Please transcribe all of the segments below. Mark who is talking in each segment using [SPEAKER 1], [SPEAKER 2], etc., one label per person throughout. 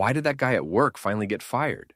[SPEAKER 1] Why did that guy at work finally get fired?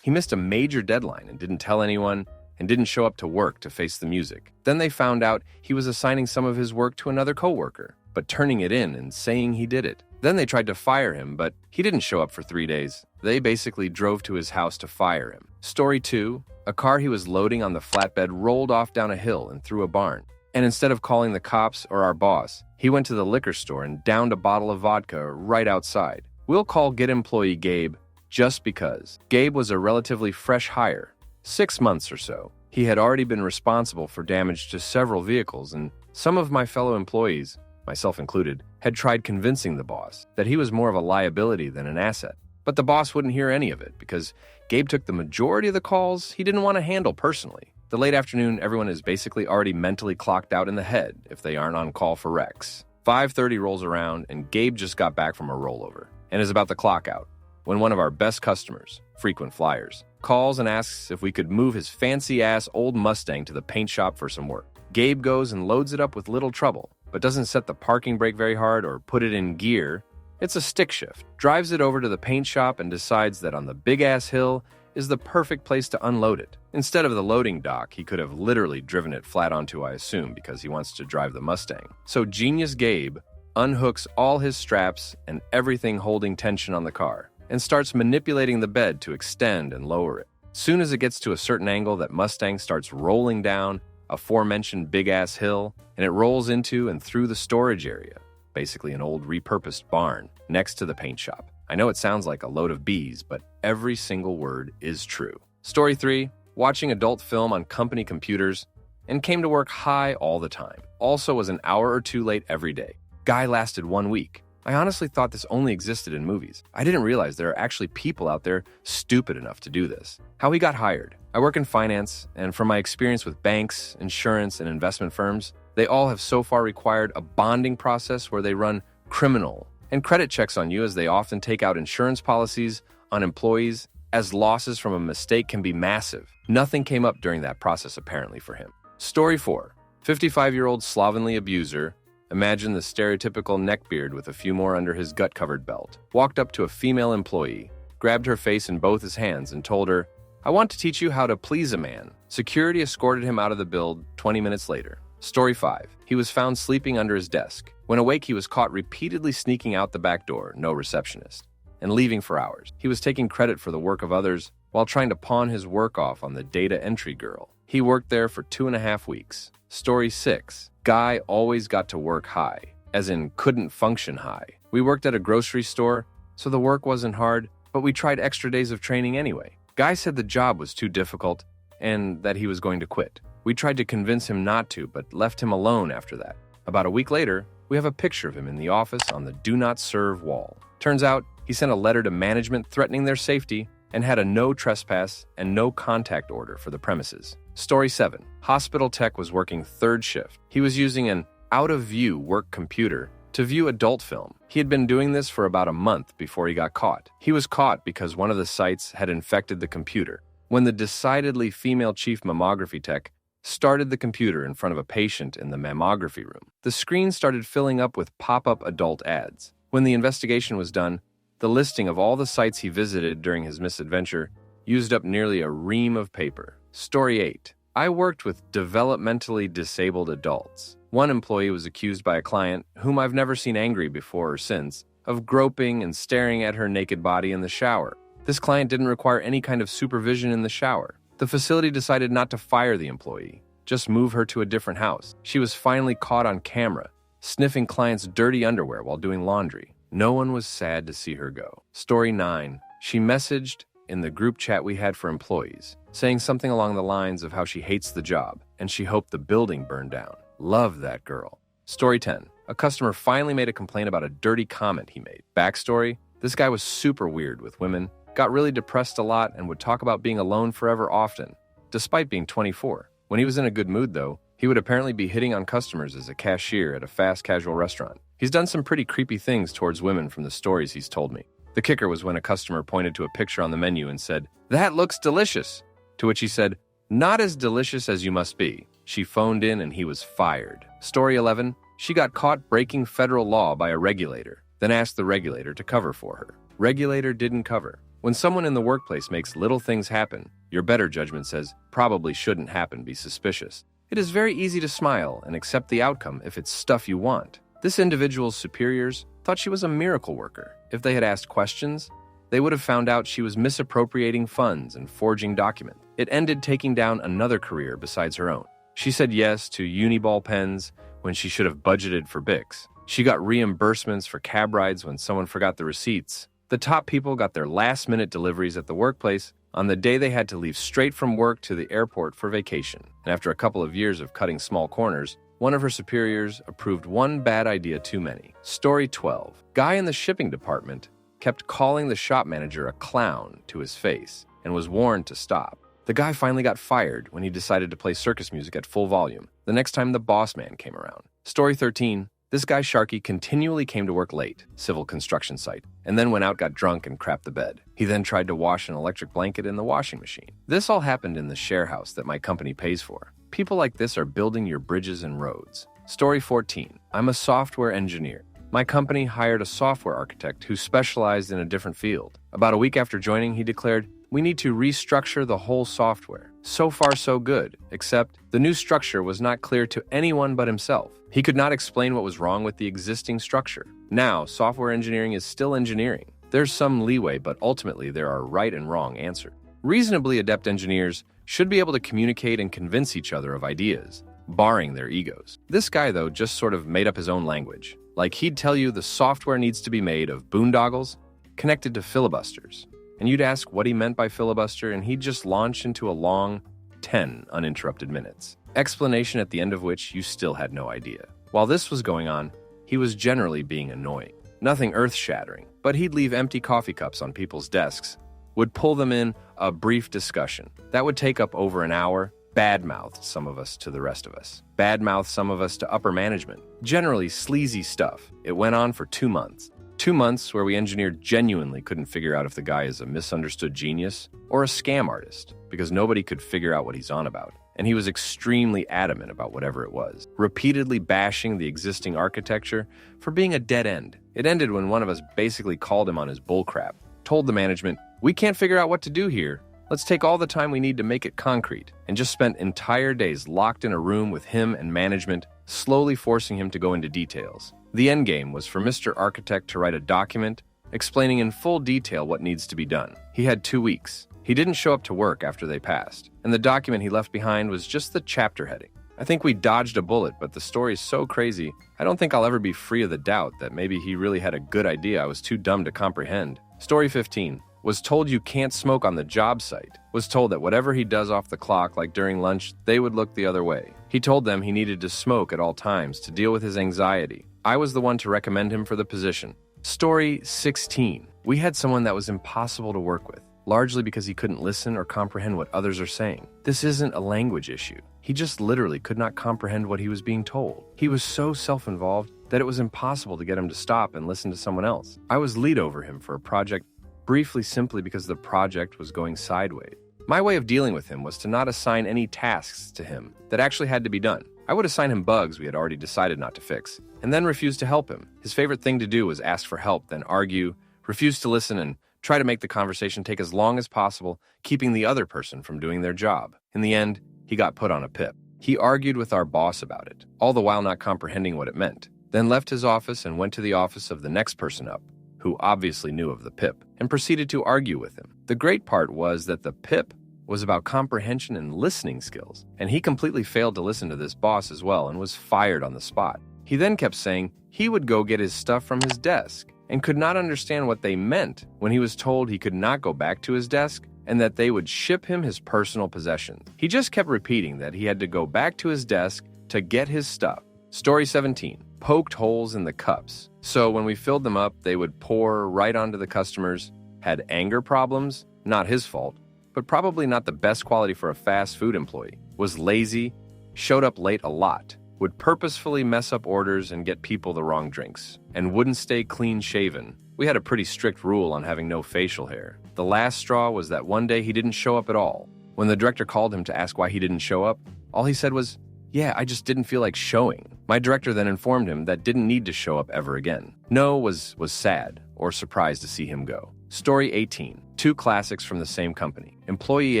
[SPEAKER 1] He missed a major deadline and didn't tell anyone, and didn't show up to work to face the music. Then they found out he was assigning some of his work to another coworker, but turning it in and saying he did it. Then they tried to fire him, but he didn't show up for 3 days. They basically drove to his house to fire him. Story 2, a car he was loading on the flatbed rolled off down a hill and through a barn. And instead of calling the cops or our boss, he went to the liquor store and downed a bottle of vodka right outside. We'll call Get employee Gabe just because. Gabe was a relatively fresh hire. 6 months or so. He had already been responsible for damage to several vehicles, and some of my fellow employees, myself included, had tried convincing the boss that he was more of a liability than an asset. But the boss wouldn't hear any of it because Gabe took the majority of the calls he didn't want to handle personally. The late afternoon, everyone is basically already mentally clocked out in the head if they aren't on call for wrecks. 5:30 rolls around, and Gabe just got back from a rollover and is about to clock out when one of our best customers, frequent flyers, calls and asks if we could move his fancy-ass old Mustang to the paint shop for some work. Gabe goes and loads it up with little trouble, but doesn't set the parking brake very hard or put it in gear. It's a stick shift, drives it over to the paint shop and decides that on the big-ass hill is the perfect place to unload it. Instead of the loading dock, he could have literally driven it flat onto, I assume, because he wants to drive the Mustang. So genius Gabe unhooks all his straps and everything holding tension on the car, and starts manipulating the bed to extend and lower it. Soon as it gets to a certain angle, that Mustang starts rolling down aforementioned big-ass hill, and it rolls into and through the storage area, basically an old repurposed barn next to the paint shop. I know it sounds like a load of bees, but every single word is true. Story 3, watching adult film on company computers, and came to work high all the time. Also was an hour or two late every day. Guy lasted 1 week. I honestly thought this only existed in movies. I didn't realize there are actually people out there stupid enough to do this. How he got hired. I work in finance, and from my experience with banks, insurance, and investment firms, they all have so far required a bonding process where they run criminal and credit checks on you, as they often take out insurance policies on employees, as losses from a mistake can be massive. Nothing came up during that process apparently for him. Story 4, 55-year-old slovenly abuser, imagine the stereotypical neckbeard with a few more under his gut-covered belt, walked up to a female employee, grabbed her face in both his hands and told her, "I want to teach you how to please a man." Security escorted him out of the build 20 minutes later. Story 5, he was found sleeping under his desk. When awake, he was caught repeatedly sneaking out the back door, no receptionist, and leaving for hours. He was taking credit for the work of others while trying to pawn his work off on the data entry girl. He worked there for 2.5 weeks. Story 6, guy always got to work high, as in couldn't function high. We worked at a grocery store, so the work wasn't hard, but we tried extra days of training anyway. Guy said the job was too difficult and that he was going to quit. We tried to convince him not to, but left him alone after that. About a week later, we have a picture of him in the office on the Do Not Serve wall. Turns out, he sent a letter to management threatening their safety and had a no trespass and no contact order for the premises. Story 7, hospital tech was working third shift. He was using an out-of-view work computer to view adult film. He had been doing this for about a month before he got caught. He was caught because one of the sites had infected the computer. When the decidedly female chief mammography tech started the computer in front of a patient in the mammography room, the screen started filling up with pop-up adult ads. When the investigation was done, the listing of all the sites he visited during his misadventure used up nearly a ream of paper. Story 8, I worked with developmentally disabled adults. One employee was accused by a client, whom I've never seen angry before or since, of groping and staring at her naked body in the shower. This client didn't require any kind of supervision in the shower. The facility decided not to fire the employee, just move her to a different house. She was finally caught on camera, sniffing clients' dirty underwear while doing laundry. No one was sad to see her go. Story 9, she messaged in the group chat we had for employees, saying something along the lines of how she hates the job and she hoped the building burned down. Love that girl. Story 10, a customer finally made a complaint about a dirty comment he made. Backstory, this guy was super weird with women, got really depressed a lot, and would talk about being alone forever often, despite being 24. When he was in a good mood, though, he would apparently be hitting on customers as a cashier at a fast casual restaurant. He's done some pretty creepy things towards women from the stories he's told me. The kicker was when a customer pointed to a picture on the menu and said, "That looks delicious," to which he said, "Not as delicious as you must be." She phoned in and he was fired. Story 11, she got caught breaking federal law by a regulator, then asked the regulator to cover for her. Regulator didn't cover. When someone in the workplace makes little things happen, your better judgment says, probably shouldn't happen, be suspicious. It is very easy to smile and accept the outcome if it's stuff you want. This individual's superiors thought she was a miracle worker. If they had asked questions, they would have found out she was misappropriating funds and forging documents. It ended taking down another career besides her own. She said yes to Uniball pens when she should have budgeted for Bics. She got reimbursements for cab rides when someone forgot the receipts. The top people got their last-minute deliveries at the workplace on the day they had to leave straight from work to the airport for vacation. And after a couple of years of cutting small corners, one of her superiors approved one bad idea too many. Story 12. Guy in the shipping department kept calling the shop manager a clown to his face and was warned to stop. The guy finally got fired when he decided to play circus music at full volume the next time the boss man came around. Story 13. This guy Sharky continually came to work late, civil construction site, and then went out, got drunk, and crapped the bed. He then tried to wash an electric blanket in the washing machine. This all happened in the share house that my company pays for. People like this are building your bridges and roads. Story 14. I'm a software engineer. My company hired a software architect who specialized in a different field. About a week after joining, he declared, "We need to restructure the whole software." So far, so good, except the new structure was not clear to anyone but himself. He could not explain what was wrong with the existing structure. Now, software engineering is still engineering. There's some leeway, but ultimately there are right and wrong answers. Reasonably adept engineers should be able to communicate and convince each other of ideas, barring their egos. This guy, though, just sort of made up his own language. Like he'd tell you the software needs to be made of boondoggles connected to filibusters. And you'd ask what he meant by filibuster, and he'd just launch into a long 10 uninterrupted minutes. Explanation at the end of which you still had no idea. While this was going on, he was generally being annoying. Nothing earth-shattering, but he'd leave empty coffee cups on people's desks, would pull them in a brief discussion. That would take up over an hour, badmouthed some of us to the rest of us. Badmouthed some of us to upper management. Generally sleazy stuff. It went on for 2 months. 2 months where we engineered genuinely couldn't figure out if the guy is a misunderstood genius or a scam artist, because nobody could figure out what he's on about. And he was extremely adamant about whatever it was, repeatedly bashing the existing architecture for being a dead end. It ended when one of us basically called him on his bullcrap, told the management, "We can't figure out what to do here. Let's take all the time we need to make it concrete," and just spent entire days locked in a room with him and management, slowly forcing him to go into details. The endgame was for Mr. Architect to write a document explaining in full detail what needs to be done. He had 2 weeks. He didn't show up to work after they passed, and the document he left behind was just the chapter heading. I think we dodged a bullet, but the story is so crazy, I don't think I'll ever be free of the doubt that maybe he really had a good idea I was too dumb to comprehend. Story 15. Was told you can't smoke on the job site. Was told that whatever he does off the clock, like during lunch, they would look the other way. He told them he needed to smoke at all times to deal with his anxiety. I was the one to recommend him for the position. Story 16. We had someone that was impossible to work with, largely because he couldn't listen or comprehend what others are saying. This isn't a language issue. He just literally could not comprehend what he was being told. He was so self-involved that it was impossible to get him to stop and listen to someone else. I was lead over him for a project briefly simply because the project was going sideways. My way of dealing with him was to not assign any tasks to him that actually had to be done. I would assign him bugs we had already decided not to fix, and then refuse to help him. His favorite thing to do was ask for help, then argue, refuse to listen, and try to make the conversation take as long as possible, keeping the other person from doing their job. In the end, he got put on a PIP. He argued with our boss about it, all the while not comprehending what it meant, then left his office and went to the office of the next person up, who obviously knew of the PIP, and proceeded to argue with him. The great part was that the PIP was about comprehension and listening skills, and he completely failed to listen to this boss as well and was fired on the spot. He then kept saying he would go get his stuff from his desk and could not understand what they meant when he was told he could not go back to his desk and that they would ship him his personal possessions. He just kept repeating that he had to go back to his desk to get his stuff. Story 17. Poked holes in the cups. So when we filled them up, they would pour right onto the customers. Had anger problems, not his fault, but probably not the best quality for a fast food employee. Was lazy, showed up late a lot, would purposefully mess up orders and get people the wrong drinks, and wouldn't stay clean shaven. We had a pretty strict rule on having no facial hair. The last straw was that one day he didn't show up at all. When the director called him to ask why he didn't show up, all he said was, "Yeah, I just didn't feel like showing." My director then informed him that didn't need to show up ever again. No was sad, or surprised to see him go. Story 18. Two classics from the same company. Employee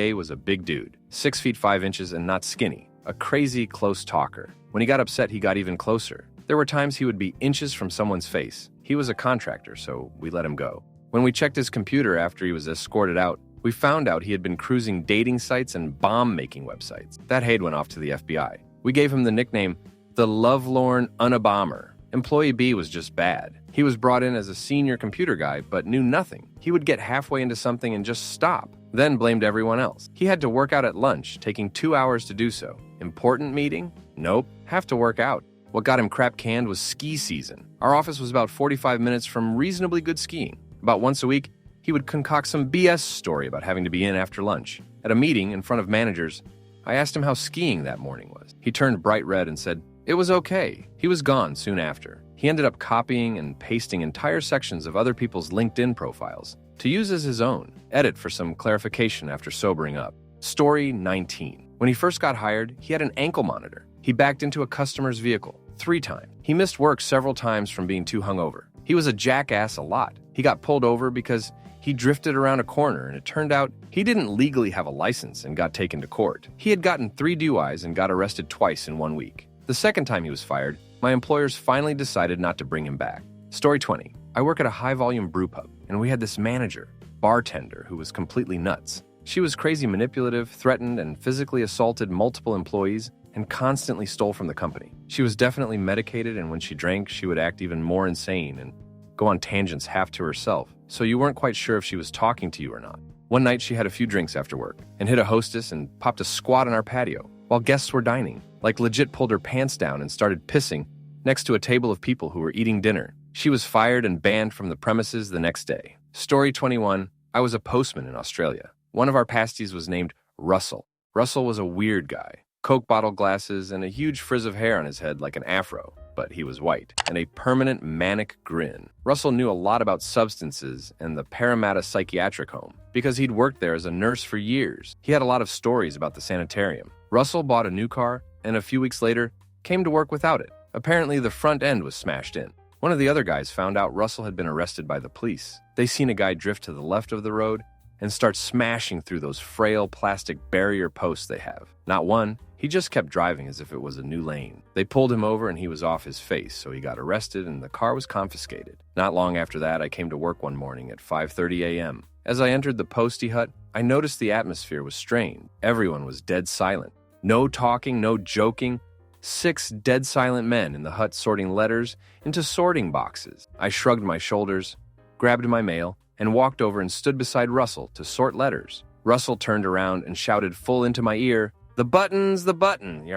[SPEAKER 1] A was a big dude, 6 feet 5 inches and not skinny, a crazy close talker. When he got upset, he got even closer. There were times he would be inches from someone's face. He was a contractor, so we let him go. When we checked his computer after he was escorted out, we found out he had been cruising dating sites and bomb-making websites. That Haid went off to the FBI. We gave him the nickname the Lovelorn Unabomber. Employee B was just bad. He was brought in as a senior computer guy, but knew nothing. He would get halfway into something and just stop, then blamed everyone else. He had to work out at lunch, taking 2 hours to do so. Important meeting? Nope. Have to work out. What got him crap canned was ski season. Our office was about 45 minutes from reasonably good skiing. About once a week, he would concoct some BS story about having to be in after lunch. At a meeting in front of managers, I asked him how skiing that morning was. He turned bright red and said, it was okay. He was gone soon after. He ended up copying and pasting entire sections of other people's LinkedIn profiles to use as his own. Edit for some clarification after sobering up. Story 19. When he first got hired, he had an ankle monitor. He backed into a customer's vehicle 3 times. He missed work several times from being too hungover. He was a jackass a lot. He got pulled over because he drifted around a corner, and it turned out he didn't legally have a license and got taken to court. He had gotten 3 DUIs and got arrested twice in 1 week. The second time he was fired, my employers finally decided not to bring him back. Story 20. I work at a high-volume brew pub, and we had this bartender, who was completely nuts. She was crazy manipulative, threatened, and physically assaulted multiple employees, and constantly stole from the company. She was definitely medicated, and when she drank, she would act even more insane and go on tangents half to herself, so you weren't quite sure if she was talking to you or not. One night, she had a few drinks after work and hit a hostess and popped a squat on our patio while guests were dining. Like legit pulled her pants down and started pissing next to a table of people who were eating dinner. She was fired and banned from the premises the next day. Story 21. I was a postman in Australia. One of our pasties was named Russell. Russell was a weird guy. Coke bottle glasses and a huge frizz of hair on his head like an afro, but he was white, and a permanent manic grin. Russell knew a lot about substances and the Parramatta Psychiatric Home because he'd worked there as a nurse for years. He had a lot of stories about the sanitarium. Russell bought a new car and a few weeks later came to work without it. Apparently, the front end was smashed in. One of the other guys found out Russell had been arrested by the police. They seen a guy drift to the left of the road and start smashing through those frail plastic barrier posts they have. Not one, he just kept driving as if it was a new lane. They pulled him over and he was off his face, so he got arrested and the car was confiscated. Not long after that, I came to work one morning at 5:30 a.m. As I entered the postie hut, I noticed the atmosphere was strained. Everyone was dead silent. No talking, no joking. 6 dead silent men in the hut sorting letters into sorting boxes. I shrugged my shoulders, grabbed my mail, and walked over and stood beside Russell to sort letters. Russell turned around and shouted full into my ear, "The button's the button."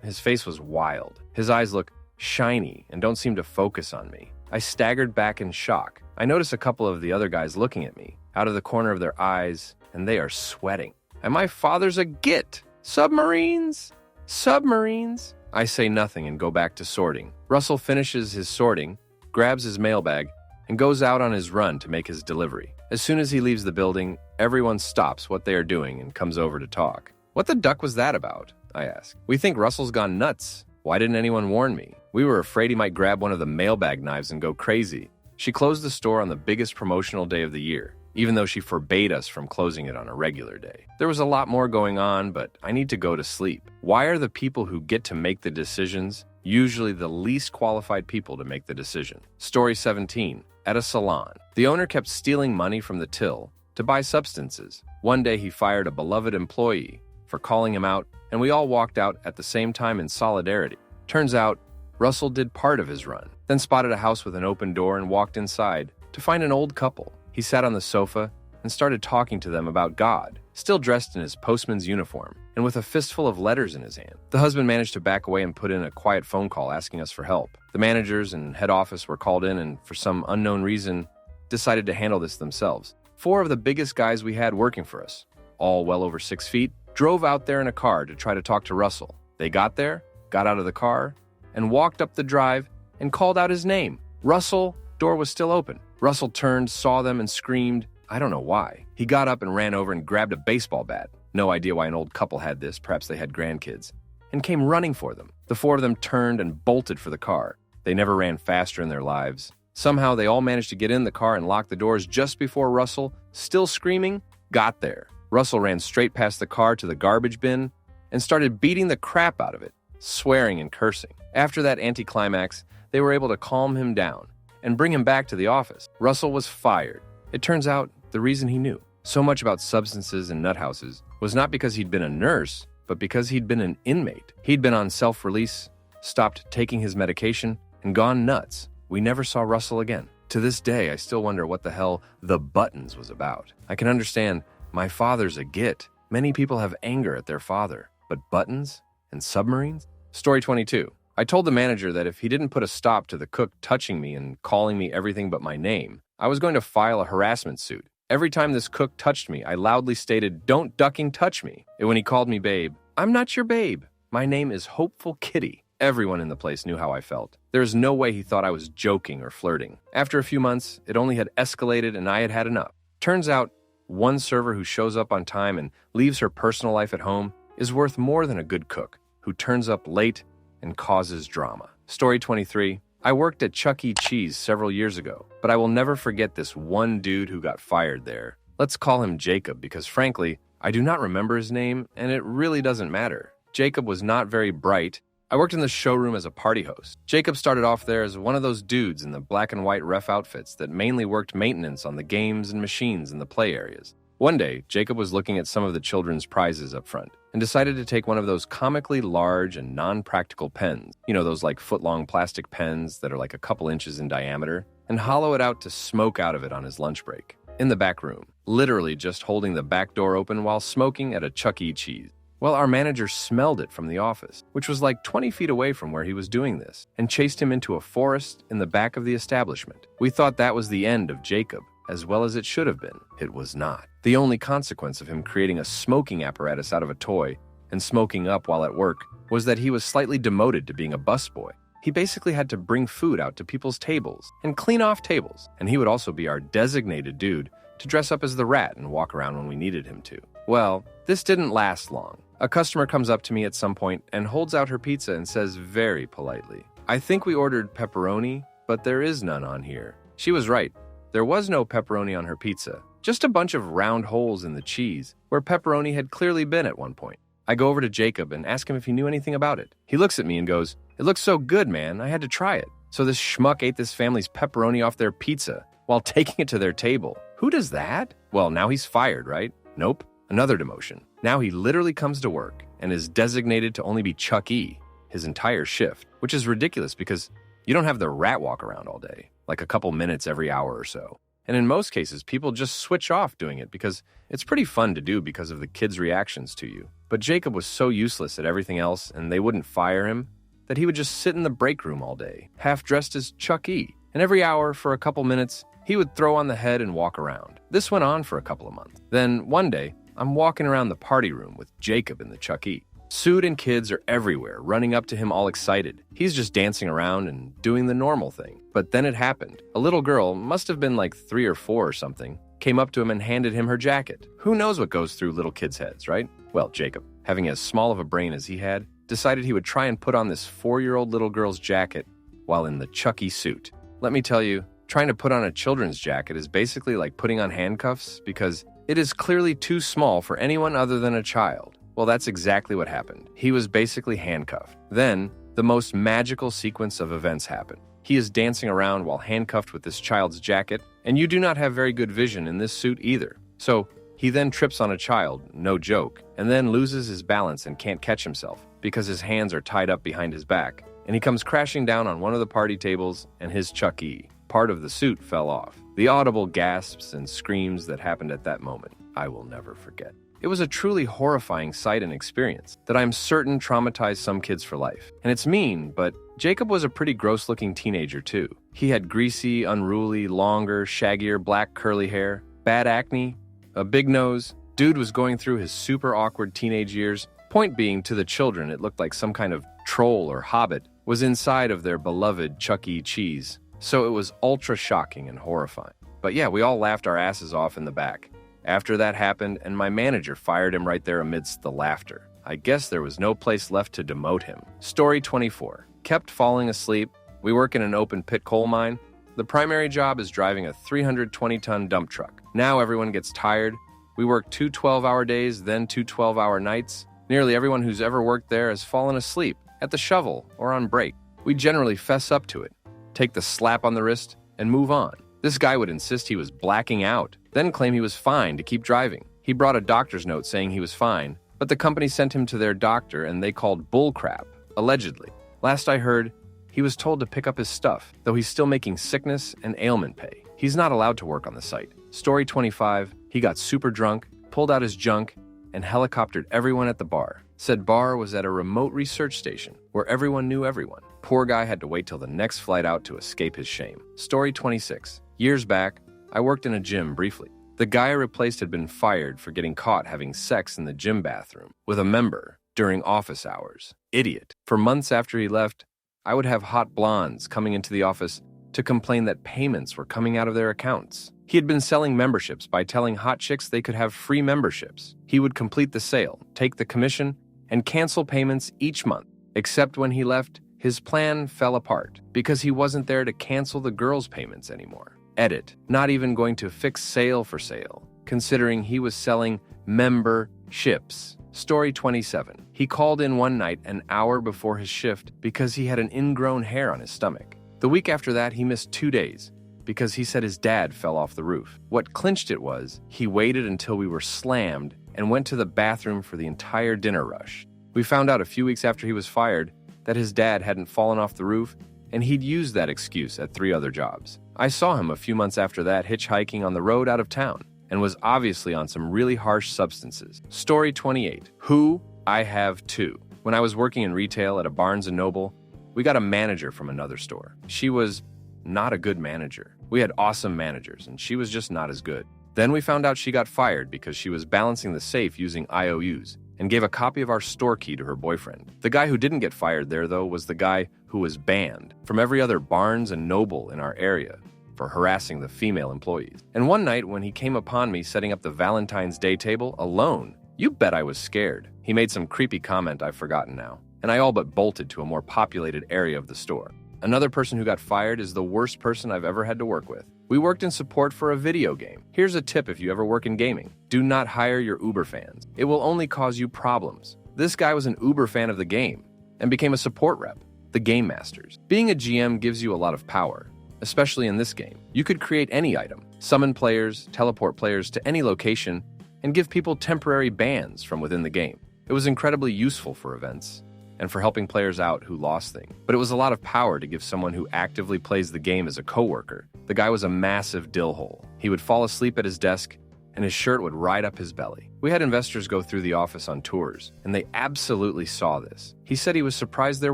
[SPEAKER 1] His face was wild. His eyes look shiny and don't seem to focus on me. I staggered back in shock. I noticed a couple of the other guys looking at me out of the corner of their eyes, and they are sweating. And my father's a git. Submarines? Submarines? I say nothing and go back to sorting. Russell finishes his sorting, grabs his mailbag, and goes out on his run to make his delivery. As soon as he leaves the building, everyone stops what they are doing and comes over to talk. "What the duck was that about?" I ask. "We think Russell's gone nuts. Why didn't anyone warn me? We were afraid he might grab one of the mailbag knives and go crazy." She closed the store on the biggest promotional day of the year, even though she forbade us from closing it on a regular day. There was a lot more going on, but I need to go to sleep. Why are the people who get to make the decisions usually the least qualified people to make the decision? Story 17. At a salon. The owner kept stealing money from the till to buy substances. One day he fired a beloved employee for calling him out, and we all walked out at the same time in solidarity. Turns out, Russell did part of his run, then spotted a house with an open door and walked inside to find an old couple. He sat on the sofa and started talking to them about God, still dressed in his postman's uniform and with a fistful of letters in his hand. The husband managed to back away and put in a quiet phone call asking us for help. The managers and head office were called in and, for some unknown reason, decided to handle this themselves. 4 of the biggest guys we had working for us, all well over 6 feet, drove out there in a car to try to talk to Russell. They got there, got out of the car, and walked up the drive and called out his name. Russell, door was still open. Russell turned, saw them, and screamed. I don't know why. He got up and ran over and grabbed a baseball bat. No idea why an old couple had this, perhaps they had grandkids, and came running for them. The 4 of them turned and bolted for the car. They never ran faster in their lives. Somehow they all managed to get in the car and lock the doors just before Russell, still screaming, got there. Russell ran straight past the car to the garbage bin and started beating the crap out of it, swearing and cursing. After that anticlimax, they were able to calm him down and bring him back to the office. Russell was fired. It turns out the reason he knew so much about substances and nut houses was not because he'd been a nurse, but because he'd been an inmate. He'd been on self-release, stopped taking his medication, and gone nuts. We never saw Russell again. To this day, I still wonder what the hell the buttons was about. I can understand my father's a git. Many people have anger at their father, but buttons and submarines? Story 22. I told the manager that if he didn't put a stop to the cook touching me and calling me everything but my name, I was going to file a harassment suit. Every time this cook touched me, I loudly stated, "Don't ducking touch me." And when he called me babe, "I'm not your babe. My name is Hopeful Kitty." Everyone in the place knew how I felt. There is no way he thought I was joking or flirting. After a few months, it only had escalated and I had had enough. Turns out, one server who shows up on time and leaves her personal life at home is worth more than a good cook who turns up late and causes drama. Story 23. I worked at Chuck E. Cheese several years ago, but I will never forget this one dude who got fired there. Let's call him Jacob because frankly, I do not remember his name and it really doesn't matter. Jacob was not very bright. I worked in the showroom as a party host. Jacob started off there as one of those dudes in the black and white ref outfits that mainly worked maintenance on the games and machines in the play areas. One day, Jacob was looking at some of the children's prizes up front and decided to take one of those comically large and non-practical pens, you know, those like foot-long plastic pens that are like a couple inches in diameter, and hollow it out to smoke out of it on his lunch break. In the back room, literally just holding the back door open while smoking at a Chuck E. Cheese. Well, our manager smelled it from the office, which was like 20 feet away from where he was doing this, and chased him into a forest in the back of the establishment. We thought that was the end of Jacob, as well as it should have been. It was not. The only consequence of him creating a smoking apparatus out of a toy and smoking up while at work was that he was slightly demoted to being a busboy. He basically had to bring food out to people's tables and clean off tables, and he would also be our designated dude to dress up as the rat and walk around when we needed him to. Well, this didn't last long. A customer comes up to me at some point and holds out her pizza and says very politely, "I think we ordered pepperoni, but there is none on here." She was right. There was no pepperoni on her pizza, just a bunch of round holes in the cheese where pepperoni had clearly been at one point. I go over to Jacob and ask him if he knew anything about it. He looks at me and goes, "It looks so good, man. I had to try it." So this schmuck ate this family's pepperoni off their pizza while taking it to their table. Who does that? Well, now he's fired, right? Nope. Another demotion. Now he literally comes to work and is designated to only be Chuck E. his entire shift, which is ridiculous because you don't have the rat walk around all day, like a couple minutes every hour or so. And in most cases, people just switch off doing it because it's pretty fun to do because of the kids' reactions to you. But Jacob was so useless at everything else and they wouldn't fire him that he would just sit in the break room all day, half dressed as Chuck E. And every hour for a couple minutes, he would throw on the head and walk around. This went on for a couple of months. Then one day, I'm walking around the party room with Jacob in the Chuck E. Suit and kids are everywhere, running up to him all excited. He's just dancing around and doing the normal thing. But then it happened. A little girl, must have been like 3 or 4 or something, came up to him and handed him her jacket. Who knows what goes through little kids' heads, right? Well, Jacob, having as small of a brain as he had, decided he would try and put on this 4-year-old little girl's jacket while in the Chuck E. suit. Let me tell you, trying to put on a children's jacket is basically like putting on handcuffs because it is clearly too small for anyone other than a child. Well, that's exactly what happened. He was basically handcuffed. Then, the most magical sequence of events happened. He is dancing around while handcuffed with this child's jacket, and you do not have very good vision in this suit either. So, he then trips on a child, no joke, and then loses his balance and can't catch himself because his hands are tied up behind his back, and he comes crashing down on one of the party tables and his Chuck E. Part of the suit fell off. The audible gasps and screams that happened at that moment, I will never forget. It was a truly horrifying sight and experience that I'm certain traumatized some kids for life. And it's mean, but Jacob was a pretty gross-looking teenager too. He had greasy, unruly, longer, shaggier, black curly hair, bad acne, a big nose. Dude was going through his super awkward teenage years. Point being, to the children, it looked like some kind of troll or hobbit was inside of their beloved Chuck E. Cheese. So it was ultra shocking and horrifying. But yeah, we all laughed our asses off in the back. After that happened, and my manager fired him right there amidst the laughter. I guess there was no place left to demote him. Story 24. Kept falling asleep. We work in an open pit coal mine. The primary job is driving a 320-ton dump truck. Now everyone gets tired. We work 2 12-hour days, then 2 12-hour nights. Nearly everyone who's ever worked there has fallen asleep at the shovel or on break. We generally fess up to it, take the slap on the wrist, and move on. This guy would insist he was blacking out, then claim he was fine to keep driving. He brought a doctor's note saying he was fine, but the company sent him to their doctor and they called bullcrap, allegedly. Last I heard, he was told to pick up his stuff, though he's still making sickness and ailment pay. He's not allowed to work on the site. Story 25, he got super drunk, pulled out his junk, and helicoptered everyone at the bar. Said bar was at a remote research station where everyone knew everyone. Poor guy had to wait till the next flight out to escape his shame. Story 26, years back, I worked in a gym briefly. The guy I replaced had been fired for getting caught having sex in the gym bathroom with a member during office hours. Idiot. For months after he left, I would have hot blondes coming into the office to complain that payments were coming out of their accounts. He had been selling memberships by telling hot chicks they could have free memberships. He would complete the sale, take the commission, and cancel payments each month. Except when he left, his plan fell apart because he wasn't there to cancel the girls' payments anymore. Edit. Not even going to fix sale for sale, considering he was selling memberships. Story 27. He called in one night an hour before his shift because he had an ingrown hair on his stomach. The week after that, he missed 2 days because he said his dad fell off the roof. What clinched it was, he waited until we were slammed and went to the bathroom for the entire dinner rush. We found out a few weeks after he was fired that his dad hadn't fallen off the roof, and he'd used that excuse at 3 other jobs. I saw him a few months after that hitchhiking on the road out of town and was obviously on some really harsh substances. Story 28. Who? I have 2. When I was working in retail at a Barnes & Noble, we got a manager from another store. She was not a good manager. We had awesome managers, and she was just not as good. Then we found out she got fired because she was balancing the safe using IOUs and gave a copy of our store key to her boyfriend. The guy who didn't get fired there, though, was the guy who was banned from every other Barnes & Noble in our area for harassing the female employees. And one night when he came upon me setting up the Valentine's Day table alone, you bet I was scared. He made some creepy comment I've forgotten now, and I all but bolted to a more populated area of the store. Another person who got fired is the worst person I've ever had to work with. We worked in support for a video game. Here's a tip if you ever work in gaming. Do not hire your Uber fans. It will only cause you problems. This guy was an Uber fan of the game and became a support rep, the Game Masters. Being a GM gives you a lot of power, especially in this game. You could create any item, summon players, teleport players to any location, and give people temporary bans from within the game. It was incredibly useful for events and for helping players out who lost things. But it was a lot of power to give someone who actively plays the game as a coworker. The guy was a massive dill hole. He would fall asleep at his desk, and his shirt would ride up his belly. We had investors go through the office on tours, and they absolutely saw this. He said he was surprised there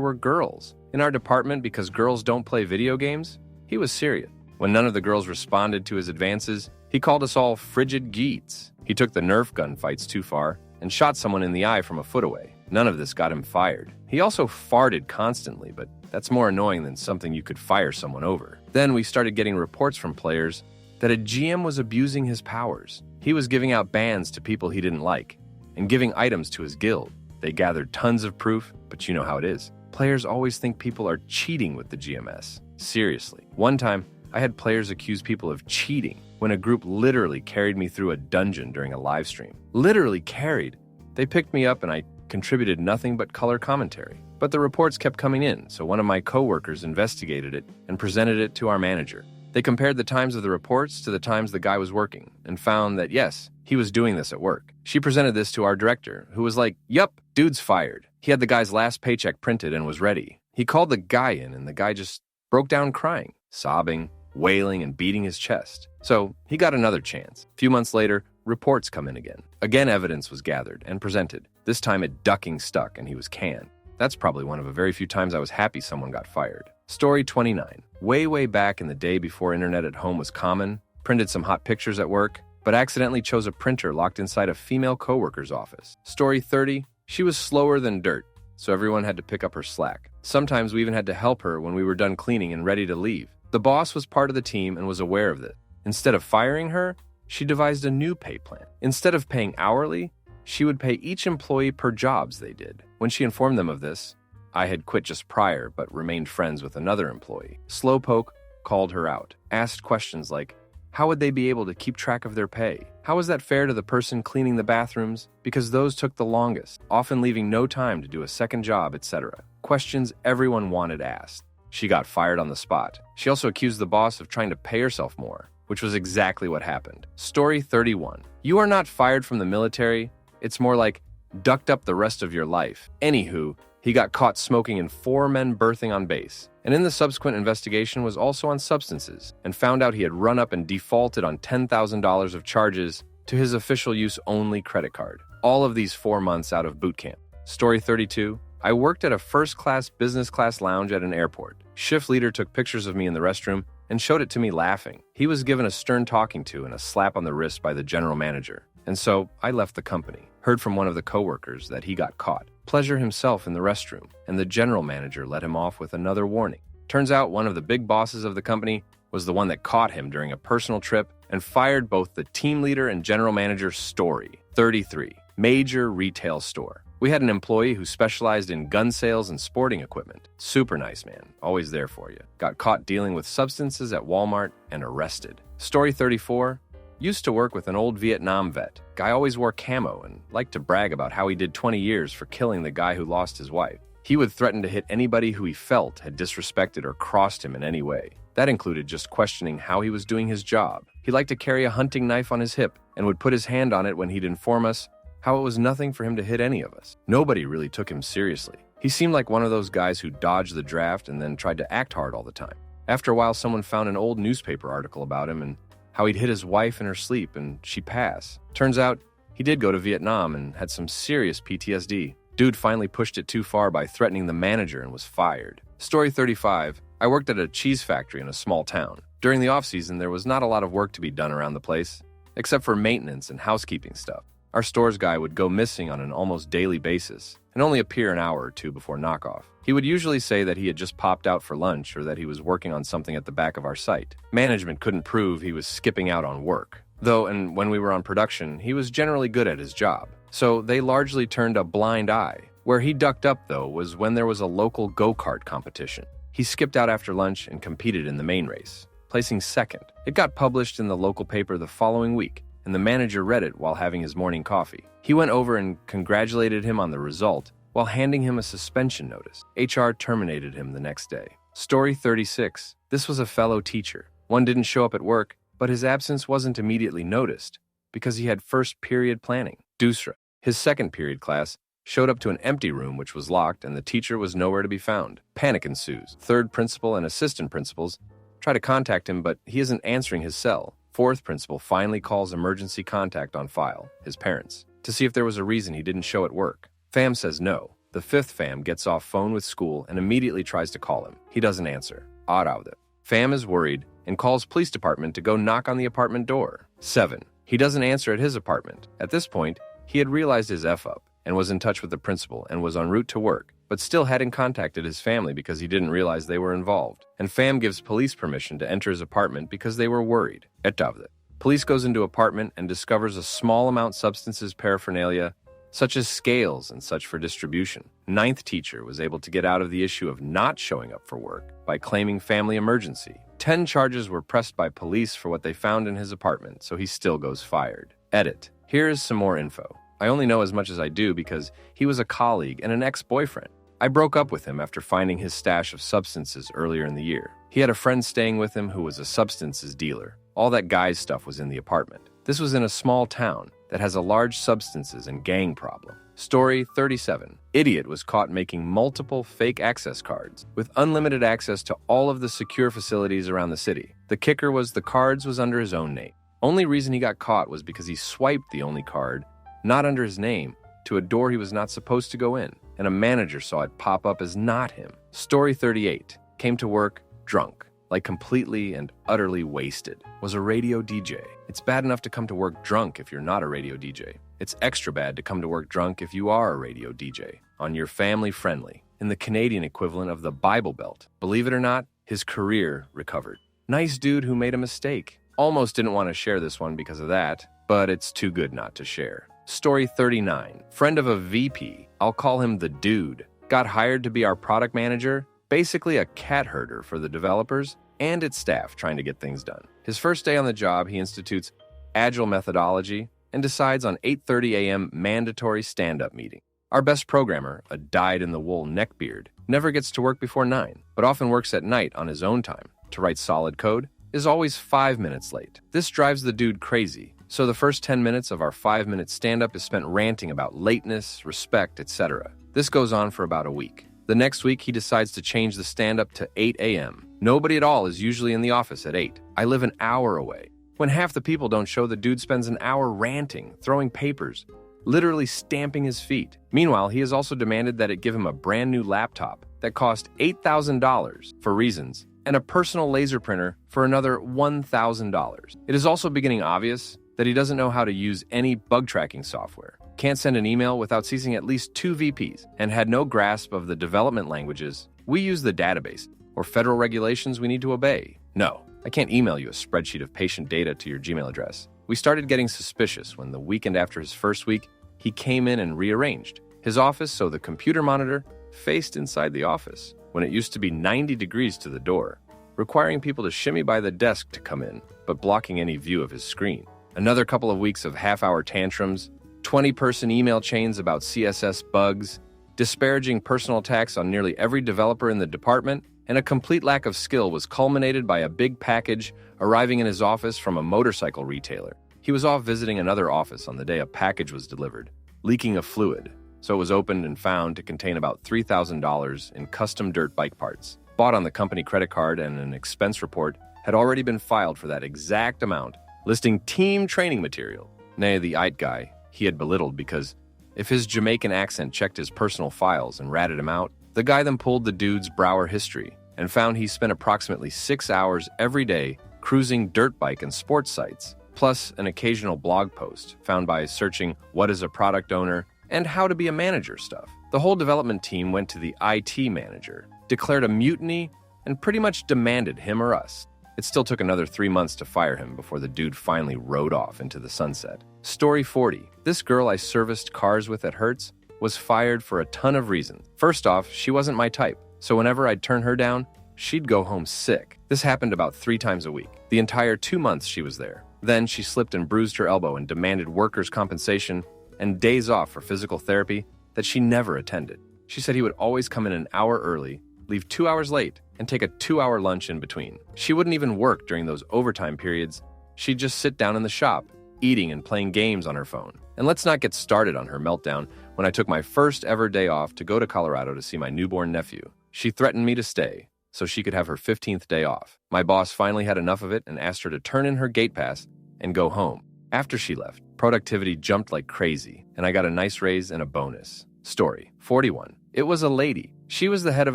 [SPEAKER 1] were girls in our department because girls don't play video games. He was serious. When none of the girls responded to his advances, he called us all frigid geets. He took the Nerf gun fights too far and shot someone in the eye from a foot away. None of this got him fired. He also farted constantly, but that's more annoying than something you could fire someone over. Then we started getting reports from players that a GM was abusing his powers. He was giving out bans to people he didn't like and giving items to his guild. They gathered tons of proof, but you know how it is. Players always think people are cheating with the GMS. Seriously. One time, I had players accuse people of cheating when a group literally carried me through a dungeon during a live stream. Literally carried. They picked me up and I contributed nothing but color commentary. But the reports kept coming in, so one of my coworkers investigated it and presented it to our manager. They compared the times of the reports to the times the guy was working and found that, yes, he was doing this at work. She presented this to our director, who was like, "Yup, dude's fired." He had the guy's last paycheck printed and was ready. He called the guy in and the guy just broke down crying, sobbing, wailing, and beating his chest. So he got another chance. A few months later, reports come in again. Again, evidence was gathered and presented. This time it ducking stuck and he was canned. That's probably one of a very few times I was happy someone got fired. Story 29. Way back in the day before internet at home was common, printed some hot pictures at work, but accidentally chose a printer locked inside a female coworker's office. Story 30. She was slower than dirt, so everyone had to pick up her slack. Sometimes we even had to help her when we were done cleaning and ready to leave. The boss was part of the team and was aware of this. Instead of firing her, she devised a new pay plan. Instead of paying hourly, she would pay each employee per jobs they did. When she informed them of this, I had quit just prior but remained friends with another employee. Slowpoke called her out, asked questions like, how would they be able to keep track of their pay? How is that fair to the person cleaning the bathrooms? Because those took the longest, often leaving no time to do a second job, etc. Questions everyone wanted asked. She got fired on the spot. She also accused the boss of trying to pay herself more, which was exactly what happened. Story 31. You are not fired from the military. It's more like ducked up the rest of your life. Anywho, he got caught smoking in 4 men berthing on base, and in the subsequent investigation was also on substances, and found out he had run up and defaulted on $10,000 of charges to his official use only credit card. All of these 4 months out of boot camp. Story 32. I worked at a first-class business class lounge at an airport. Shift leader took pictures of me in the restroom and showed it to me laughing. He was given a stern talking to and a slap on the wrist by the general manager. And so I left the company. Heard from one of the coworkers that he got caught. Pleasure himself in the restroom, and the general manager let him off with another warning. Turns out one of the big bosses of the company was the one that caught him during a personal trip and fired both the team leader and general manager. Story 33. Major retail store. We had an employee who specialized in gun sales and sporting equipment. Super nice man, always there for you. Got caught dealing with substances at Walmart and arrested. Story 34. Used to work with an old Vietnam vet. Guy always wore camo and liked to brag about how he did 20 years for killing the guy who lost his wife. He would threaten to hit anybody who he felt had disrespected or crossed him in any way. That included just questioning how he was doing his job. He liked to carry a hunting knife on his hip and would put his hand on it when he'd inform us how it was nothing for him to hit any of us. Nobody really took him seriously. He seemed like one of those guys who dodged the draft and then tried to act hard all the time. After a while, someone found an old newspaper article about him and how he'd hit his wife in her sleep and she passed. Turns out, he did go to Vietnam and had some serious PTSD. Dude finally pushed it too far by threatening the manager and was fired. Story 35. I worked at a cheese factory in a small town. During the off-season, there was not a lot of work to be done around the place, except for maintenance and housekeeping stuff. Our stores guy would go missing on an almost daily basis and only appear an hour or two before knockoff. He would usually say that he had just popped out for lunch or that he was working on something at the back of our site. Management couldn't prove he was skipping out on work. Though, and when we were on production, he was generally good at his job. So they largely turned a blind eye. Where he ducked up, though, was when there was a local go-kart competition. He skipped out after lunch and competed in the main race, placing second. It got published in the local paper the following week, and the manager read it while having his morning coffee. He went over and congratulated him on the result while handing him a suspension notice. HR terminated him the next day. Story 36. This was a fellow teacher. One didn't show up at work, but his absence wasn't immediately noticed because he had first period planning. Dusra. His second period class showed up to an empty room which was locked and the teacher was nowhere to be found. Panic ensues. Third principal and assistant principals try to contact him, but he isn't answering his cell. Fourth principal finally calls emergency contact on file, his parents, to see if there was a reason he didn't show at work. Fam says no. The fifth fam gets off phone with school and immediately tries to call him. He doesn't answer. Araude. Fam is worried and calls police department to go knock on the apartment door. 7. He doesn't answer at his apartment. At this point, he had realized his F-up and was in touch with the principal and was en route to work, but still hadn't contacted his family because he didn't realize they were involved. And fam gives police permission to enter his apartment because they were worried. Etavde. Police goes into apartment and discovers a small amount substances paraphernalia, such as scales and such for distribution. Ninth teacher was able to get out of the issue of not showing up for work by claiming family emergency. 10 charges were pressed by police for what they found in his apartment, so he still goes fired. Edit. Here is some more info. I only know as much as I do because he was a colleague and an ex-boyfriend. I broke up with him after finding his stash of substances earlier in the year. He had a friend staying with him who was a substances dealer. All that guy's stuff was in the apartment. This was in a small town that has a large substances and gang problem. Story 37. Idiot was caught making multiple fake access cards with unlimited access to all of the secure facilities around the city. The kicker was the cards was under his own name. Only reason he got caught was because he swiped the only card, not under his name, to a door he was not supposed to go in, and a manager saw it pop up as not him. Story 38. Came to work drunk, like completely and utterly wasted. Was a radio DJ. It's bad enough to come to work drunk if you're not a radio DJ. It's extra bad to come to work drunk if you are a radio DJ, on your family friendly, in the Canadian equivalent of the Bible Belt. Believe it or not, his career recovered. Nice dude who made a mistake. Almost didn't want to share this one because of that, but it's too good not to share. Story 39. Friend of a VP, I'll call him the dude, got hired to be our product manager, basically a cat herder for the developers. and its staff trying to get things done. His first day on the job, he institutes agile methodology and decides on 8:30 a.m. mandatory stand-up meeting. Our best programmer, a dyed-in-the-wool neckbeard, never gets to work before 9, but often works at night on his own time to write solid code, is always 5 minutes late. This drives the dude crazy, so the first 10 minutes of our 5-minute stand-up is spent ranting about lateness, respect, etc. This goes on for about a week. The next week, he decides to change the stand-up to 8 a.m. Nobody at all is usually in the office at 8. I live an hour away. When half the people don't show, the dude spends an hour ranting, throwing papers, literally stamping his feet. Meanwhile, he has also demanded that it give him a brand new laptop that cost $8,000 for reasons, and a personal laser printer for another $1,000. It is also beginning obvious that he doesn't know how to use any bug tracking software, can't send an email without ceasing at least 2 VPs, and had no grasp of the development languages we use the database or federal regulations we need to obey. No, I can't email you a spreadsheet of patient data to your Gmail address. We started getting suspicious when the weekend after his first week, he came in and rearranged his office so the computer monitor faced inside the office when it used to be 90 degrees to the door, requiring people to shimmy by the desk to come in, but blocking any view of his screen. Another couple of weeks of half-hour tantrums, 20-person email chains about CSS bugs, disparaging personal attacks on nearly every developer in the department, and a complete lack of skill was culminated by a big package arriving in his office from a motorcycle retailer. He was off visiting another office on the day a package was delivered, leaking a fluid, so it was opened and found to contain about $3,000 in custom dirt bike parts, bought on the company credit card, and an expense report had already been filed for that exact amount, listing team training material. Nay, the IT guy he had belittled because if his Jamaican accent checked his personal files and ratted him out, the guy then pulled the dude's Brower history and found he spent approximately 6 hours every day cruising dirt bike and sports sites, plus an occasional blog post found by searching what is a product owner and how to be a manager stuff. The whole development team went to the IT manager, declared a mutiny, and pretty much demanded him or us. It still took another 3 months to fire him before the dude finally rode off into the sunset. Story 40. This girl I serviced cars with at Hertz was fired for a ton of reasons. First off, she wasn't my type, so whenever I'd turn her down, she'd go home sick. This happened about 3 times a week, the entire 2 months she was there. Then she slipped and bruised her elbow and demanded workers' compensation and days off for physical therapy that she never attended. She said he would always come in an hour early, leave 2 hours late, and take a 2-hour lunch in between. She wouldn't even work during those overtime periods. She'd just sit down in the shop, eating and playing games on her phone. And let's not get started on her meltdown when I took my first ever day off to go to Colorado to see my newborn nephew. She threatened me to stay so she could have her 15th day off. My boss finally had enough of it and asked her to turn in her gate pass and go home. After she left, productivity jumped like crazy, and I got a nice raise and a bonus. Story 41. It was a lady. She was the head of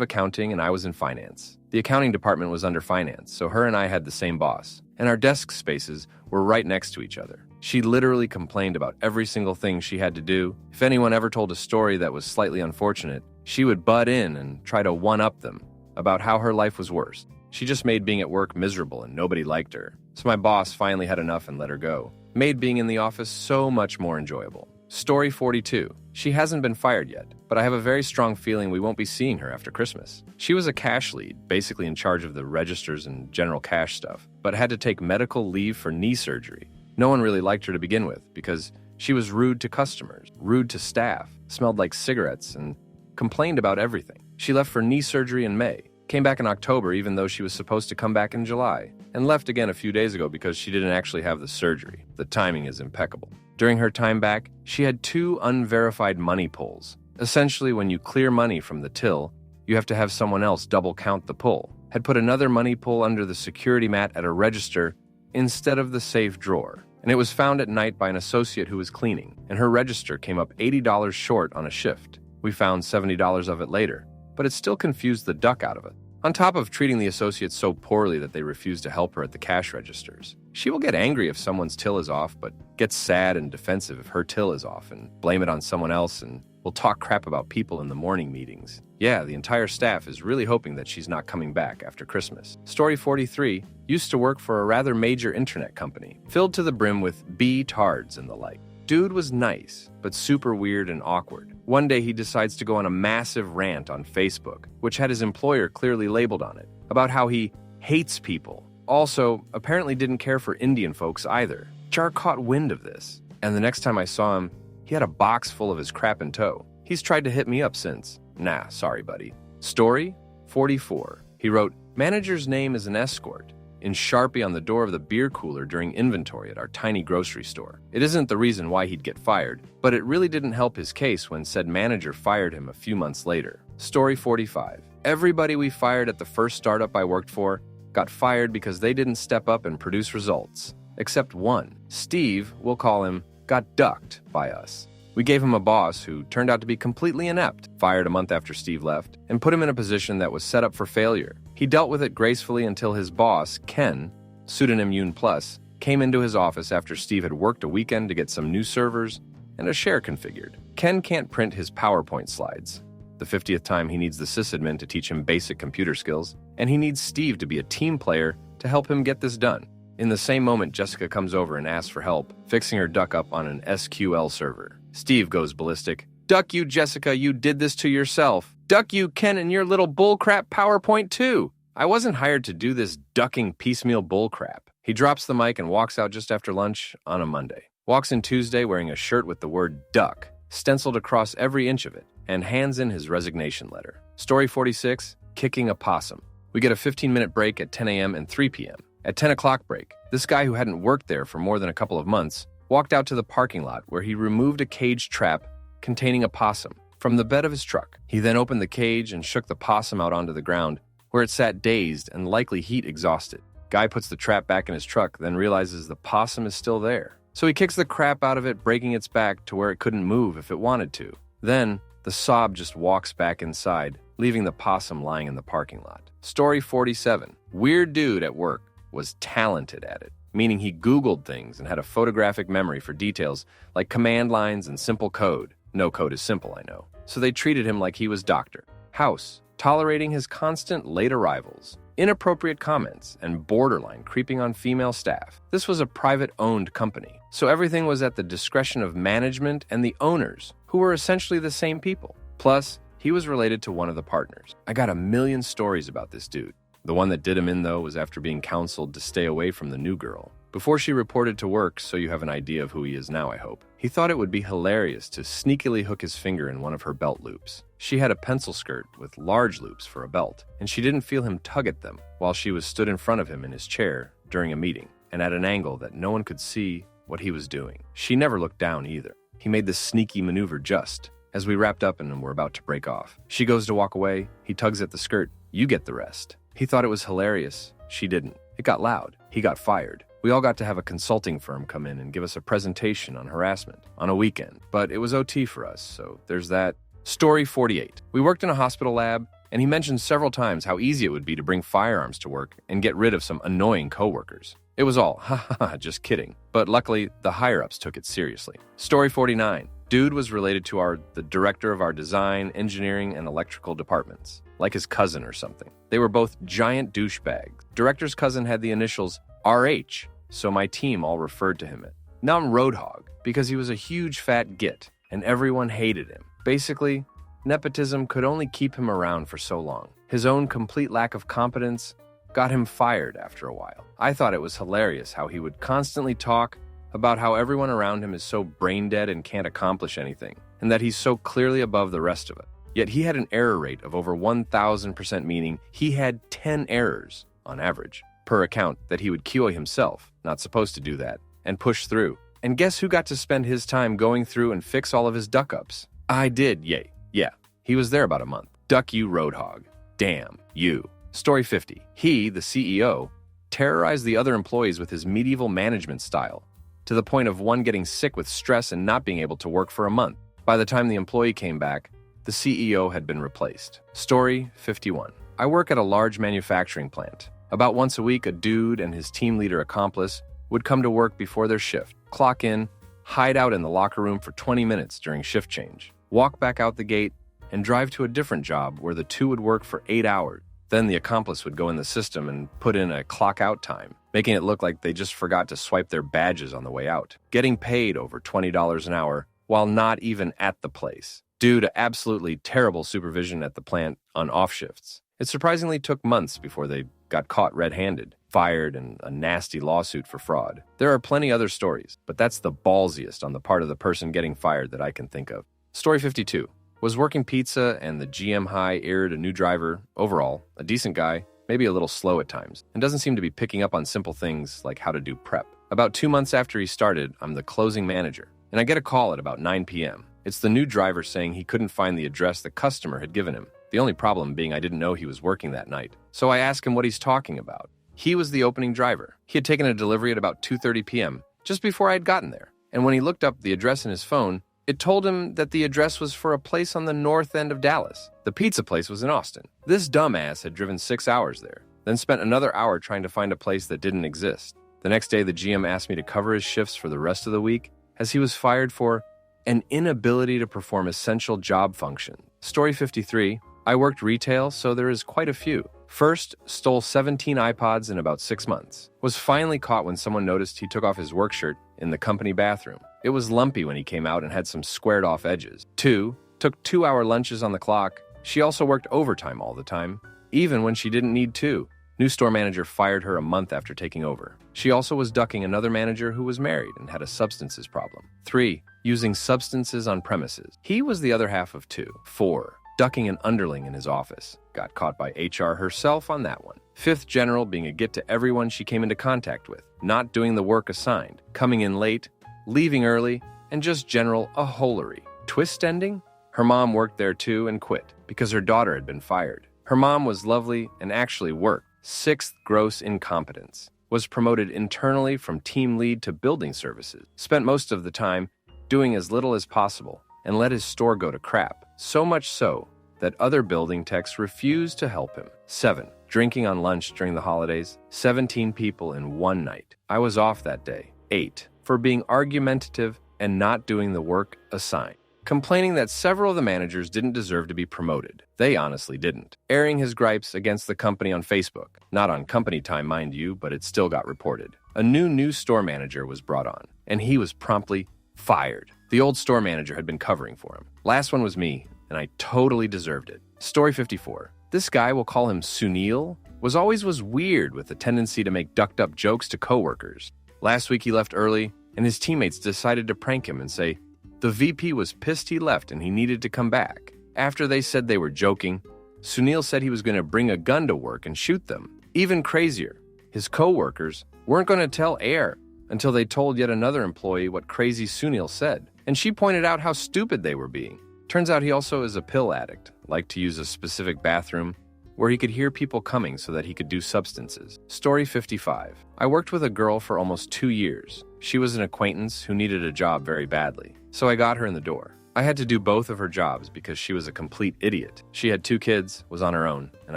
[SPEAKER 1] accounting and I was in finance. The accounting department was under finance, so her and I had the same boss, and our desk spaces were right next to each other. She literally complained about every single thing she had to do. If anyone ever told a story that was slightly unfortunate, she would butt in and try to one-up them about how her life was worse. She just made being at work miserable and nobody liked her. So my boss finally had enough and let her go. Made being in the office so much more enjoyable. Story 42. She hasn't been fired yet, but I have a very strong feeling we won't be seeing her after Christmas. She was a cash lead, basically in charge of the registers and general cash stuff, but had to take medical leave for knee surgery. No one really liked her to begin with because she was rude to customers, rude to staff, smelled like cigarettes, and complained about everything. She left for knee surgery in May, came back in October even though she was supposed to come back in July, and left again a few days ago because she didn't actually have the surgery. The timing is impeccable. During her time back, she had 2 unverified money pulls. Essentially, when you clear money from the till, you have to have someone else double count the pull. Had put another money pull under the security mat at a register instead of the safe drawer. And it was found at night by an associate who was cleaning, and her register came up $80 short on a shift. We found $70 of it later, but it still confused the duck out of it. On top of treating the associates so poorly that they refused to help her at the cash registers. She will get angry if someone's till is off, but gets sad and defensive if her till is off and blame it on someone else and will talk crap about people in the morning meetings. Yeah, the entire staff is really hoping that she's not coming back after Christmas. Story 43 used to work for a rather major internet company, filled to the brim with B-tards and the like. Dude was nice, but super weird and awkward. One day he decides to go on a massive rant on Facebook, which had his employer clearly labeled on it, about how he hates people. Also, apparently didn't care for Indian folks either. Jar caught wind of this, and the next time I saw him, he had a box full of his crap in tow. He's tried to hit me up since. Nah, sorry, buddy. Story 44. He wrote, "Manager's name is an escort," in Sharpie on the door of the beer cooler during inventory at our tiny grocery store. It isn't the reason why he'd get fired, but it really didn't help his case when said manager fired him a few months later. Story 45. Everybody we fired at the first startup I worked for got fired because they didn't step up and produce results. Except one. Steve, we'll call him, got ducked by us. We gave him a boss who turned out to be completely inept, fired a month after Steve left, and put him in a position that was set up for failure. He dealt with it gracefully until his boss, Ken, pseudonym Yun Plus, came into his office after Steve had worked a weekend to get some new servers and a share configured. Ken can't print his PowerPoint slides. The 50th time he needs the sysadmin to teach him basic computer skills, and he needs Steve to be a team player to help him get this done. In the same moment, Jessica comes over and asks for help, fixing her duck up on an SQL server. Steve goes ballistic. "Duck you, Jessica, you did this to yourself. Duck you, Ken, and your little bullcrap PowerPoint too. I wasn't hired to do this ducking piecemeal bullcrap." He drops the mic and walks out just after lunch on a Monday. Walks in Tuesday wearing a shirt with the word duck stenciled across every inch of it, and hands in his resignation letter. Story 46, kicking a possum. We get a 15-minute break at 10 a.m. and 3 p.m. At 10 o'clock break, this guy who hadn't worked there for more than a couple of months walked out to the parking lot where he removed a cage trap containing a possum from the bed of his truck. He then opened the cage and shook the possum out onto the ground, where it sat dazed and likely heat exhausted. Guy puts the trap back in his truck, then realizes the possum is still there. So he kicks the crap out of it, breaking its back to where it couldn't move if it wanted to. Then, the sob just walks back inside, leaving the possum lying in the parking lot. Story 47. Weird dude at work was talented at it, meaning he Googled things and had a photographic memory for details like command lines and simple code. No code is simple, I know. So they treated him like he was Dr. House, tolerating his constant late arrivals, inappropriate comments, and borderline creeping on female staff. This was a private-owned company, so everything was at the discretion of management and the owners, who were essentially the same people. Plus, he was related to one of the partners. I got a million stories about this dude. The one that did him in, though, was after being counseled to stay away from the new girl. Before she reported to work, so you have an idea of who he is now, I hope. He thought it would be hilarious to sneakily hook his finger in one of her belt loops. She had a pencil skirt with large loops for a belt, and she didn't feel him tug at them while she was stood in front of him in his chair during a meeting, and at an angle that no one could see what he was doing. She never looked down either. He made this sneaky maneuver just as we wrapped up and were about to break off. She goes to walk away. He tugs at the skirt. You get the rest. He thought it was hilarious. She didn't. It got loud. He got fired. We all got to have a consulting firm come in and give us a presentation on harassment on a weekend, but it was OT for us, so there's that. Story 48. We worked in a hospital lab, and he mentioned several times how easy it would be to bring firearms to work and get rid of some annoying coworkers. It was all, ha ha ha, just kidding. But luckily, the higher-ups took it seriously. Story 49. Dude was related to the director of our design, engineering, and electrical departments, like his cousin or something. They were both giant douchebags. Director's cousin had the initials RH, so my team all referred to him as. Now I'm Roadhog, because he was a huge fat git, and everyone hated him. Basically, nepotism could only keep him around for so long. His own complete lack of competence got him fired after a while. I thought it was hilarious how he would constantly talk about how everyone around him is so brain-dead and can't accomplish anything, and that he's so clearly above the rest of it. Yet he had an error rate of over 1,000%, meaning he had 10 errors, on average, per account that he would QA himself, not supposed to do that, and push through. And guess who got to spend his time going through and fix all of his duck-ups? I did, yay. Yeah, he was there about a month. Duck you, Roadhog. Damn, you. Story 50. He, the CEO, terrorized the other employees with his medieval management style, to the point of one getting sick with stress and not being able to work for a month. By the time the employee came back, the CEO had been replaced. Story 51. I work at a large manufacturing plant. About once a week, a dude and his team leader accomplice would come to work before their shift, clock in, hide out in the locker room for 20 minutes during shift change, walk back out the gate, and drive to a different job where the two would work for 8 hours. Then the accomplice would go in the system and put in a clock out time, making it look like they just forgot to swipe their badges on the way out, getting paid over $20 an hour while not even at the place, due to absolutely terrible supervision at the plant on off shifts. It surprisingly took months before they got caught red-handed, fired, and a nasty lawsuit for fraud. There are plenty other stories, but that's the ballsiest on the part of the person getting fired that I can think of. Story 52. Was working pizza and the GM hired a new driver. Overall, a decent guy, maybe a little slow at times, and doesn't seem to be picking up on simple things like how to do prep. About 2 months after he started, I'm the closing manager, and I get a call at about 9 p.m. It's the new driver saying he couldn't find the address the customer had given him. The only problem being I didn't know he was working that night. So I ask him what he's talking about. He was the opening driver. He had taken a delivery at about 2:30 p.m., just before I had gotten there. And when he looked up the address in his phone, it told him that the address was for a place on the north end of Dallas. The pizza place was in Austin. This dumbass had driven 6 hours there, then spent another hour trying to find a place that didn't exist. The next day, the GM asked me to cover his shifts for the rest of the week, as he was fired for an inability to perform essential job function. Story 53. I worked retail, so there is quite a few. First, stole 17 iPods in about 6 months. Was finally caught when someone noticed he took off his work shirt in the company bathroom. It was lumpy when he came out and had some squared off edges. 2, took 2-hour lunches on the clock. She also worked overtime all the time, even when she didn't need to. New store manager fired her a month after taking over. She also was ducking another manager who was married and had a substances problem. 3, using substances on premises. He was the other half of 2. 4, ducking an underling in his office. Got caught by HR herself on that one. 5th, general being a get to everyone she came into contact with, not doing the work assigned, coming in late, leaving early, and just general aholery. Twist ending? Her mom worked there too and quit because her daughter had been fired. Her mom was lovely and actually worked. 6th, gross incompetence. Was promoted internally from team lead to building services. Spent most of the time doing as little as possible and let his store go to crap. So much so that other building techs refused to help him. 7, drinking on lunch during the holidays. 17 people in one night. I was off that day. 8, for being argumentative and not doing the work assigned. Complaining that several of the managers didn't deserve to be promoted. They honestly didn't. Airing his gripes against the company on Facebook. Not on company time, mind you, but it still got reported. A new store manager was brought on, and he was promptly fired. The old store manager had been covering for him. Last one was me, and I totally deserved it. Story 54. This guy, we'll call him Sunil, was weird with a tendency to make ducked-up jokes to coworkers. Last week he left early, and his teammates decided to prank him and say the VP was pissed he left and he needed to come back. After they said they were joking, Sunil said he was going to bring a gun to work and shoot them. Even crazier, his coworkers weren't going to tell Air until they told yet another employee what crazy Sunil said, and she pointed out how stupid they were being. Turns out he also is a pill addict, liked to use a specific bathroom where he could hear people coming so that he could do substances. Story 55. I worked with a girl for almost 2 years. She was an acquaintance who needed a job very badly, so I got her in the door. I had to do both of her jobs because she was a complete idiot. She had 2 kids, was on her own, and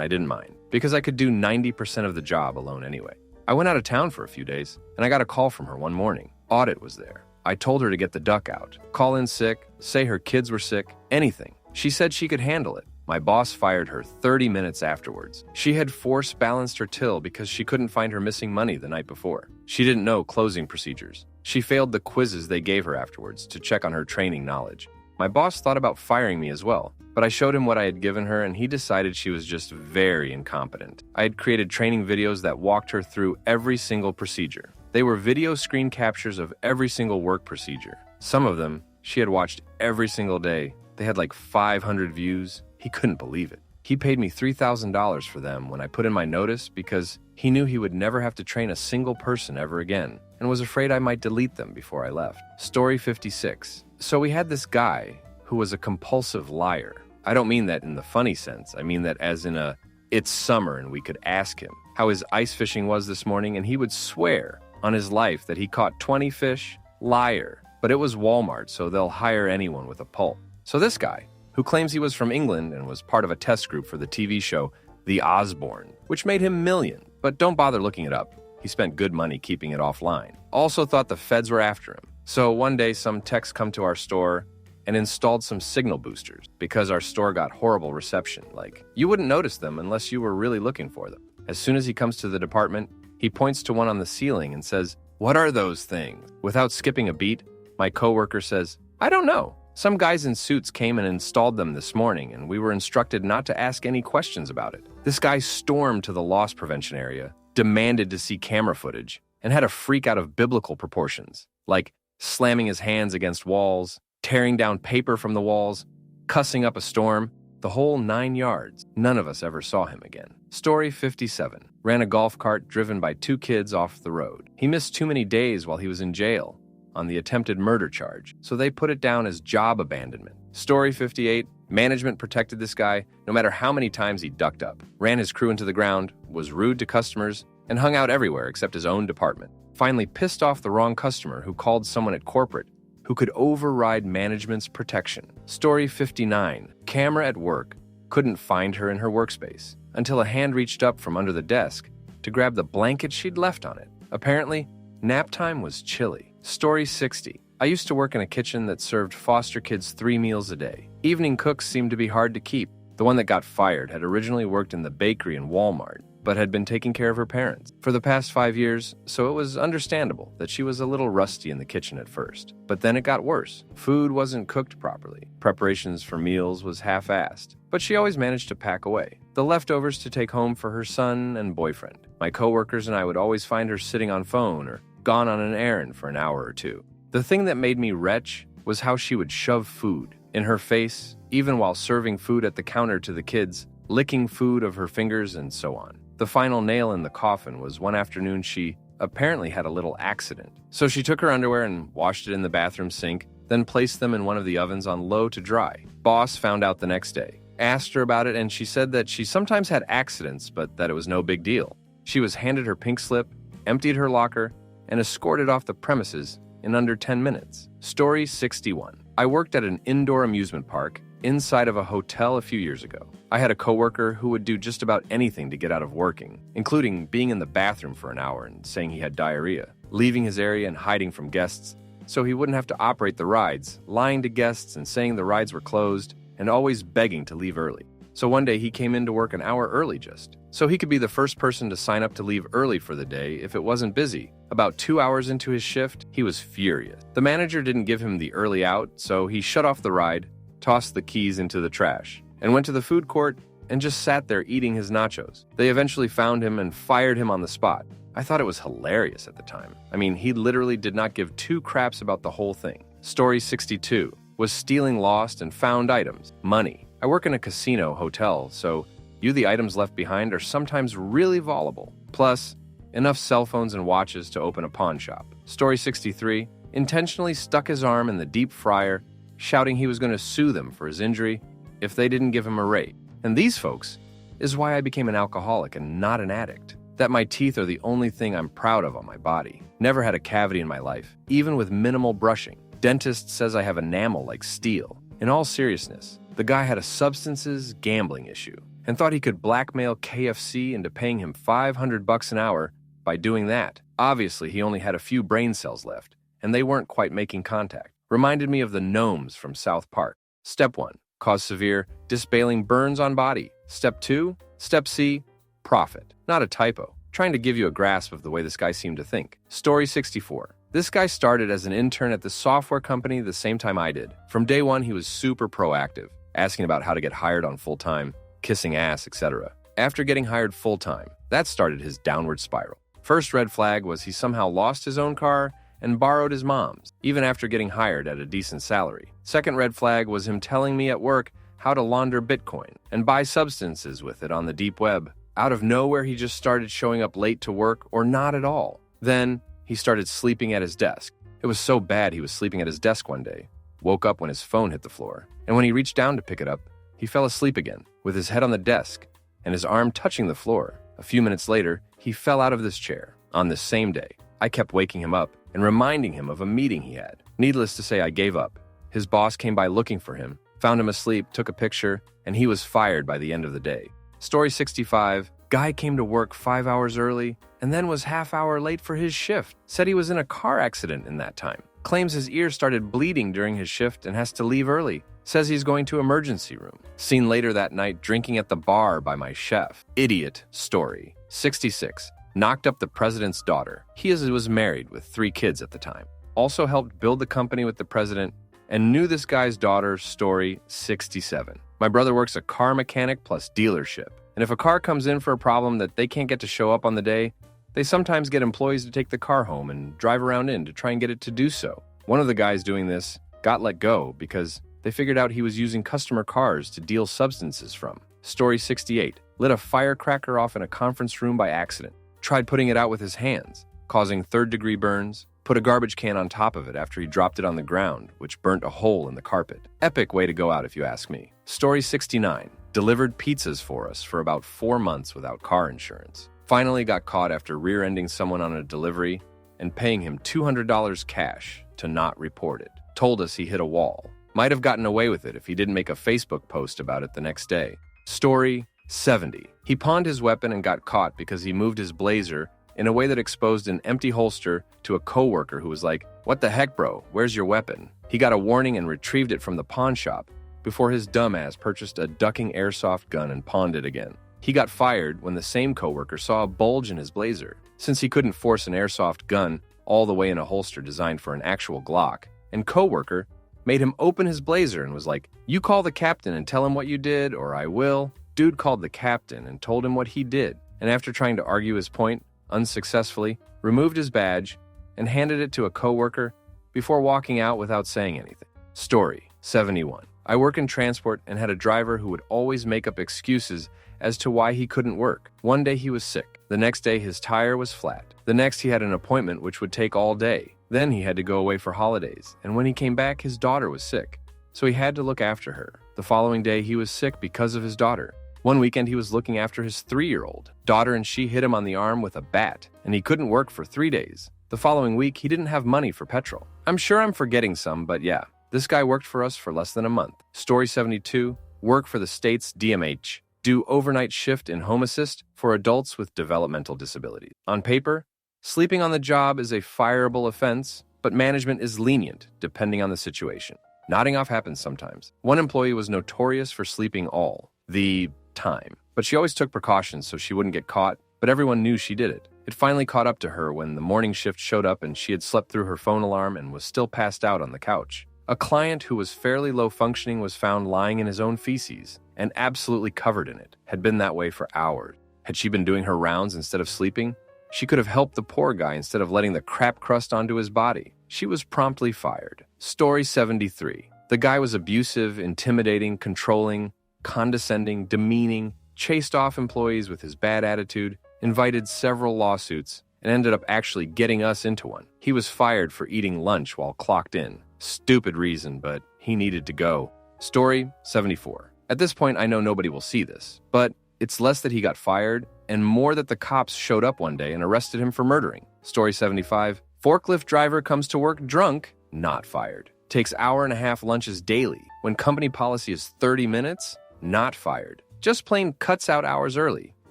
[SPEAKER 1] I didn't mind, because I could do 90% of the job alone anyway. I went out of town for a few days, and I got a call from her one morning. Audit was there. I told her to get the duck out, call in sick, say her kids were sick, anything. She said she could handle it. My boss fired her 30 minutes afterwards. She had force balanced her till because she couldn't find her missing money the night before. She didn't know closing procedures. She failed the quizzes they gave her afterwards to check on her training knowledge. My boss thought about firing me as well, but I showed him what I had given her and he decided she was just very incompetent. I had created training videos that walked her through every single procedure. They were video screen captures of every single work procedure. Some of them she had watched every single day. They had like 500 views. He couldn't believe it. He paid me $3,000 for them when I put in my notice because he knew he would never have to train a single person ever again and was afraid I might delete them before I left. Story 56. So we had this guy who was a compulsive liar. I don't mean that in the funny sense. I mean that as in it's summer and we could ask him how his ice fishing was this morning and he would swear on his life that he caught 20 fish. Liar. But it was Walmart, so they'll hire anyone with a pulp. So this guy, who claims he was from England and was part of a test group for the TV show The Osbourne, which made him millions, but don't bother looking it up. He spent good money keeping it offline. Also thought the feds were after him. So one day some techs come to our store and installed some signal boosters because our store got horrible reception. Like, you wouldn't notice them unless you were really looking for them. As soon as he comes to the department, he points to one on the ceiling and says, "What are those things?" Without skipping a beat, my coworker says, "I don't know. Some guys in suits came and installed them this morning, and we were instructed not to ask any questions about it. This guy stormed to the loss prevention area, demanded to see camera footage, and had a freak out of biblical proportions, like slamming his hands against walls, tearing down paper from the walls, cussing up a storm, the whole 9 yards. None of us ever saw him again. Story 57. Ran a golf cart driven by 2 kids off the road. He missed too many days while he was in jail on the attempted murder charge, so they put it down as job abandonment. Story 58. Management protected this guy no matter how many times he ducked up, ran his crew into the ground, was rude to customers, and hung out everywhere except his own department. Finally pissed off the wrong customer who called someone at corporate who could override management's protection. Story 59. Camera at work couldn't find her in her workspace until a hand reached up from under the desk to grab the blanket she'd left on it. Apparently, nap time was chilly. Story 60. I used to work in a kitchen that served foster kids 3 meals a day. Evening cooks seemed to be hard to keep. The one that got fired had originally worked in the bakery in Walmart, but had been taking care of her parents for the past 5 years, so it was understandable that she was a little rusty in the kitchen at first. But then it got worse. Food wasn't cooked properly. Preparations for meals was half-assed, but she always managed to pack away the leftovers to take home for her son and boyfriend. My coworkers and I would always find her sitting on phone or gone on an errand for an hour or two. The thing that made me retch was how she would shove food in her face, even while serving food at the counter to the kids, licking food of her fingers, and so on. The final nail in the coffin was one afternoon she apparently had a little accident. So she took her underwear and washed it in the bathroom sink, then placed them in one of the ovens on low to dry. Boss found out the next day, asked her about it, and she said that she sometimes had accidents, but that it was no big deal. She was handed her pink slip, emptied her locker, and escorted off the premises in under 10 minutes. Story 61. I worked at an indoor amusement park inside of a hotel a few years ago. I had a coworker who would do just about anything to get out of working, including being in the bathroom for an hour and saying he had diarrhea, leaving his area and hiding from guests so he wouldn't have to operate the rides, lying to guests and saying the rides were closed, and always begging to leave early. So one day he came in to work an hour early just so he could be the first person to sign up to leave early for the day if it wasn't busy. About 2 hours into his shift, he was furious. The manager didn't give him the early out, so he shut off the ride, tossed the keys into the trash, and went to the food court and just sat there eating his nachos. They eventually found him and fired him on the spot. I thought it was hilarious at the time. I mean, he literally did not give 2 craps about the whole thing. Story 62. Was stealing lost and found items. Money. I work in a casino hotel, so the items left behind are sometimes really valuable. Plus, enough cell phones and watches to open a pawn shop. Story 63. Intentionally stuck his arm in the deep fryer, shouting he was going to sue them for his injury if they didn't give him a rate. And these folks is why I became an alcoholic and not an addict. That my teeth are the only thing I'm proud of on my body. Never had a cavity in my life, even with minimal brushing. Dentist says I have enamel like steel. In all seriousness, the guy had a substances gambling issue and thought he could blackmail KFC into paying him $500 an hour by doing that. Obviously, he only had a few brain cells left, and they weren't quite making contact. Reminded me of the gnomes from South Park. Step 1. Cause severe, disabling burns on body. Step 2. Step C. Profit. Not a typo. Trying to give you a grasp of the way this guy seemed to think. Story 64. This guy started as an intern at the software company the same time I did. From day one, he was super proactive, asking about how to get hired on full-time, kissing ass, etc. After getting hired full-time, that started his downward spiral. First red flag was he somehow lost his own car and borrowed his mom's, even after getting hired at a decent salary. Second red flag was him telling me at work how to launder Bitcoin and buy substances with it on the deep web. Out of nowhere, he just started showing up late to work or not at all. Then, he started sleeping at his desk. It was so bad he was sleeping at his desk one day, woke up when his phone hit the floor, and when he reached down to pick it up, he fell asleep again, with his head on the desk and his arm touching the floor. A few minutes later, he fell out of this chair. On this same day, I kept waking him up and reminding him of a meeting he had. Needless to say, I gave up. His boss came by looking for him, found him asleep, took a picture, and he was fired by the end of the day. Story 65. Guy came to work 5 hours early and then was half hour late for his shift. Said he was in a car accident in that time. Claims his ear started bleeding during his shift and has to leave early. Says he's going to emergency room. Seen later that night drinking at the bar by my chef. Idiot. Story 66. Knocked up the president's daughter. He was married with 3 kids at the time. Also helped build the company with the president and knew this guy's daughter. Story 67. My brother works a car mechanic plus dealership, and if a car comes in for a problem that they can't get to show up on the day, they sometimes get employees to take the car home and drive around in to try and get it to do so. One of the guys doing this got let go because they figured out he was using customer cars to deal substances from. Story 68. Lit a firecracker off in a conference room by accident. Tried putting it out with his hands, causing third-degree burns. Put a garbage can on top of it after he dropped it on the ground, which burnt a hole in the carpet. Epic way to go out if you ask me. Story 69. Delivered pizzas for us for about 4 months without car insurance. Finally got caught after rear-ending someone on a delivery and paying him $200 cash to not report it. Told us he hit a wall. Might have gotten away with it if he didn't make a Facebook post about it the next day. Story 70. He pawned his weapon and got caught because he moved his blazer in a way that exposed an empty holster to a coworker who was like, "What the heck, bro? Where's your weapon?" He got a warning and retrieved it from the pawn shop before his dumbass purchased a ducking airsoft gun and pawned it again. He got fired when the same coworker saw a bulge in his blazer. Since he couldn't force an airsoft gun all the way in a holster designed for an actual Glock, and coworker made him open his blazer and was like, "You call the captain and tell him what you did, or I will." Dude called the captain and told him what he did, and after trying to argue his point, unsuccessfully, removed his badge and handed it to a coworker before walking out without saying anything. Story 71. I work in transport and had a driver who would always make up excuses as to why he couldn't work. One day he was sick. The next day his tire was flat. The next he had an appointment which would take all day. Then he had to go away for holidays, and when he came back, his daughter was sick, so he had to look after her. The following day he was sick because of his daughter. One weekend he was looking after his 3-year-old daughter, and she hit him on the arm with a bat, and he couldn't work for 3 days. The following week he didn't have money for petrol. I'm sure I'm forgetting some, but yeah, this guy worked for us for less than a month. Story 72. Work for the state's DMH. Do overnight shift in home assist for adults with developmental disabilities. On paper, sleeping on the job is a fireable offense, but management is lenient depending on the situation. Nodding off happens sometimes. One employee was notorious for sleeping all the time, but she always took precautions so she wouldn't get caught, but everyone knew she did it. It finally caught up to her when the morning shift showed up and she had slept through her phone alarm and was still passed out on the couch. A client who was fairly low functioning was found lying in his own feces and absolutely covered in it. Had been that way for hours. Had she been doing her rounds instead of sleeping, she could have helped the poor guy instead of letting the crap crust onto his body. She was promptly fired. Story 73. The guy was abusive, intimidating, controlling, condescending, demeaning, chased off employees with his bad attitude, invited several lawsuits, and ended up actually getting us into one. He was fired for eating lunch while clocked in. Stupid reason, but he needed to go. Story 74. At this point, I know nobody will see this, but it's less that he got fired and more that the cops showed up one day and arrested him for murdering. Story 75. Forklift driver comes to work drunk, not fired. Takes hour-and-a-half lunches daily. When company policy is 30 minutes, not fired. Just plain cuts out hours early.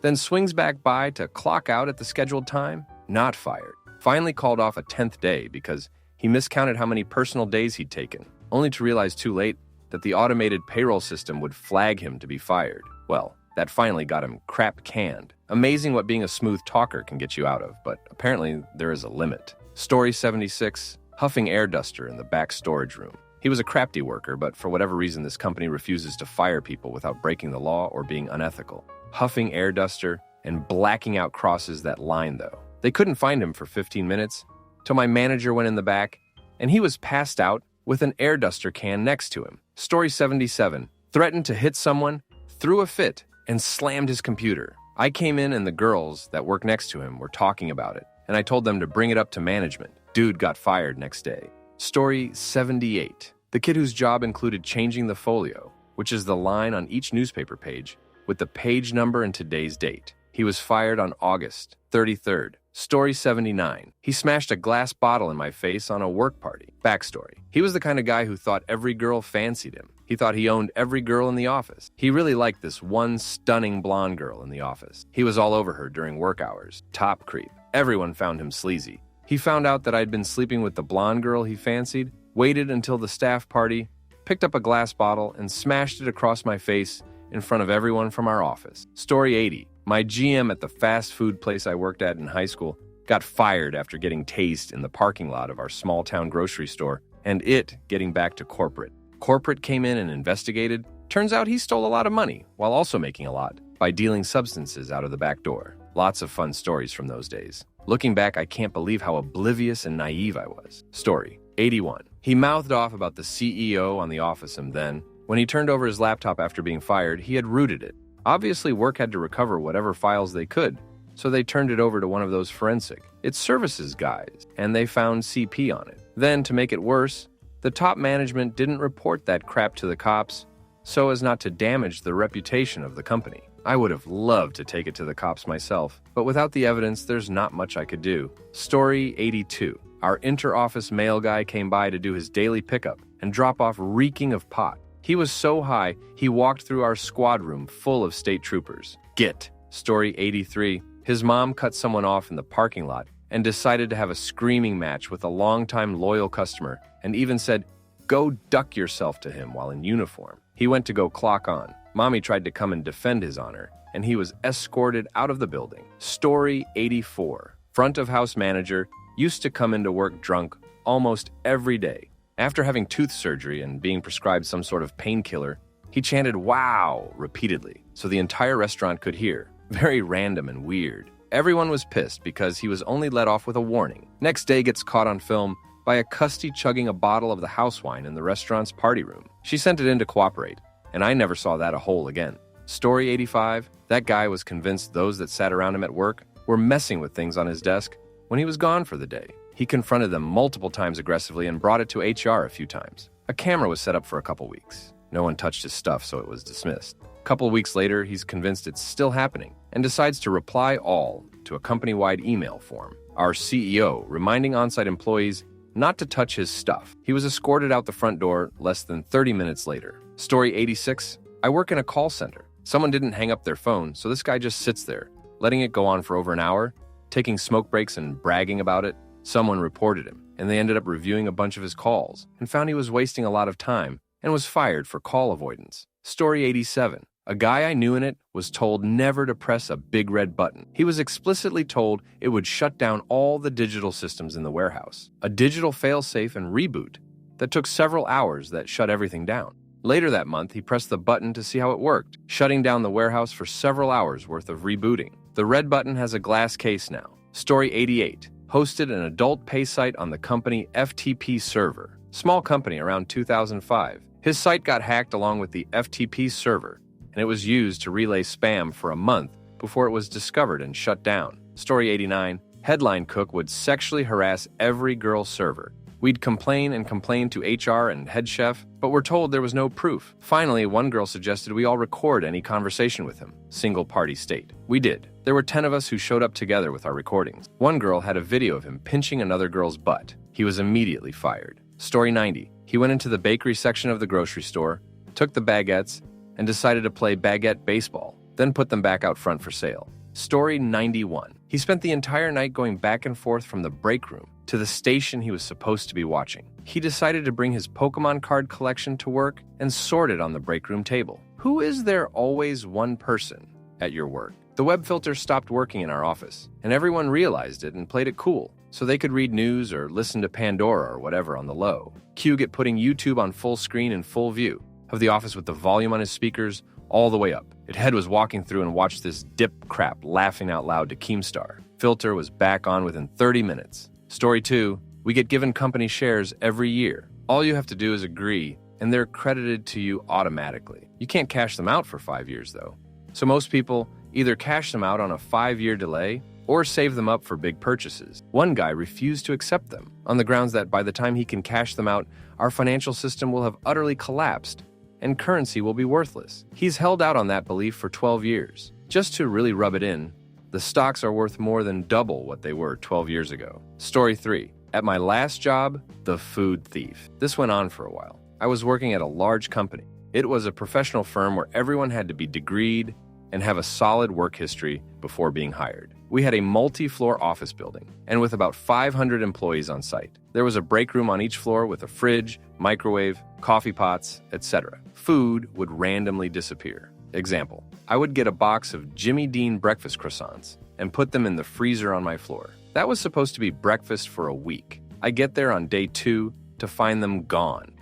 [SPEAKER 1] Then swings back by to clock out at the scheduled time, not fired. Finally called off a 10th day because he miscounted how many personal days he'd taken, only to realize too late that the automated payroll system would flag him to be fired. Well, that finally got him crap canned. Amazing what being a smooth talker can get you out of, but apparently there is a limit. Story 76. Huffing air duster in the back storage room. He was a crafty worker, but for whatever reason this company refuses to fire people without breaking the law or being unethical. Huffing air duster and blacking out crosses that line, though. They couldn't find him for 15 minutes, till my manager went in the back, and he was passed out with an air duster can next to him. Story 77. Threatened to hit someone, threw a fit, and slammed his computer. I came in and the girls that work next to him were talking about it, and I told them to bring it up to management. Dude got fired next day. Story 78. The kid whose job included changing the folio, which is the line on each newspaper page, with the page number and today's date. He was fired on August 33rd. Story 79. He smashed a glass bottle in my face on a work party. Backstory. He was the kind of guy who thought every girl fancied him. He thought he owned every girl in the office. He really liked this one stunning blonde girl in the office. He was all over her during work hours. Top creep. Everyone found him sleazy. He found out that I'd been sleeping with the blonde girl he fancied, waited until the staff party, picked up a glass bottle, and smashed it across my face in front of everyone from our office. Story 80. My GM at the fast food place I worked at in high school got fired after getting tased in the parking lot of our small-town grocery store and it getting back to corporate. Corporate came in and investigated. Turns out he stole a lot of money while also making a lot by dealing substances out of the back door. Lots of fun stories from those days. Looking back, I can't believe how oblivious and naive I was. Story 81. He mouthed off about the CEO on the office, and then, when he turned over his laptop after being fired, he had rooted it. Obviously, work had to recover whatever files they could, so they turned it over to one of those forensic, it's services guys, and they found CP on it. Then, to make it worse, the top management didn't report that crap to the cops so as not to damage the reputation of the company. I would have loved to take it to the cops myself, but without the evidence, there's not much I could do. Story 82. Our inter-office mail guy came by to do his daily pickup and drop off reeking of pot. He was so high, he walked through our squad room full of state troopers. Get. Story 83. His mom cut someone off in the parking lot and decided to have a screaming match with a longtime loyal customer and even said, "Go duck yourself" to him while in uniform. He went to go clock on. Mommy tried to come and defend his honor, and he was escorted out of the building. Story 84. Front of house manager used to come into work drunk almost every day. After having tooth surgery and being prescribed some sort of painkiller, he chanted "wow" repeatedly, so the entire restaurant could hear. Very random and weird. Everyone was pissed because he was only let off with a warning. Next day gets caught on film by a custy chugging a bottle of the house wine in the restaurant's party room. She sent it in to cooperate, and I never saw that a hole again. Story 85. That guy was convinced those that sat around him at work were messing with things on his desk when he was gone for the day. He confronted them multiple times aggressively and brought it to HR a few times. A camera was set up for a couple weeks. No one touched his stuff, so it was dismissed. A couple weeks later, he's convinced it's still happening and decides to reply all to a company-wide email form. Our CEO reminding on-site employees not to touch his stuff. He was escorted out the front door less than 30 minutes later. Story 86. I work in a call center. Someone didn't hang up their phone, so this guy just sits there, letting it go on for over an hour, taking smoke breaks and bragging about it. Someone reported him, and they ended up reviewing a bunch of his calls and found he was wasting a lot of time and was fired for call avoidance. Story 87. A guy I knew in it was told never to press a big red button. He was explicitly told it would shut down all the digital systems in the warehouse. A digital failsafe and reboot that took several hours that shut everything down. Later that month, he pressed the button to see how it worked, shutting down the warehouse for several hours worth of rebooting. The red button has a glass case now. Story 88. Hosted an adult pay site on the company FTP server. Small company around 2005. His site got hacked along with the FTP server, and it was used to relay spam for a month before it was discovered and shut down. Story 89. Headline cook would sexually harass every girl server. We'd complain and complain to HR and head chef, but we're told there was no proof. Finally, one girl suggested we all record any conversation with him. Single party state. We did. There were 10 of us who showed up together with our recordings. One girl had a video of him pinching another girl's butt. He was immediately fired. Story 90. He went into the bakery section of the grocery store, took the baguettes, and decided to play baguette baseball, then put them back out front for sale. Story 91. He spent the entire night going back and forth from the break room to the station he was supposed to be watching. He decided to bring his Pokemon card collection to work and sort it on the break room table. Who is there always one person at your work? The web filter stopped working in our office, and everyone realized it and played it cool, so they could read news or listen to Pandora or whatever on the low. Q get putting YouTube on full screen in full view of the office with the volume on his speakers all the way up. Head was walking through and watched this dip crap laughing out loud to Keemstar. Filter was back on within 30 minutes. Story 2. We get given company shares every year. All you have to do is agree, and they're credited to you automatically. You can't cash them out for 5 years, though. So most people either cash them out on a 5-year delay or save them up for big purchases. One guy refused to accept them on the grounds that by the time he can cash them out, our financial system will have utterly collapsed and currency will be worthless. He's held out on that belief for 12 years. Just to really rub it in, the stocks are worth more than double what they were 12 years ago. Story 3. At my last job, the food thief. This went on for a while. I was working at a large company. It was a professional firm where everyone had to be degreed and have a solid work history before being hired. We had a multi-floor office building, and with about 500 employees on site. There was a break room on each floor with a fridge, microwave, coffee pots, etc. Food would randomly disappear. Example, I would get a box of Jimmy Dean breakfast croissants and put them in the freezer on my floor. That was supposed to be breakfast for a week. I get there on day 2, to find them gone.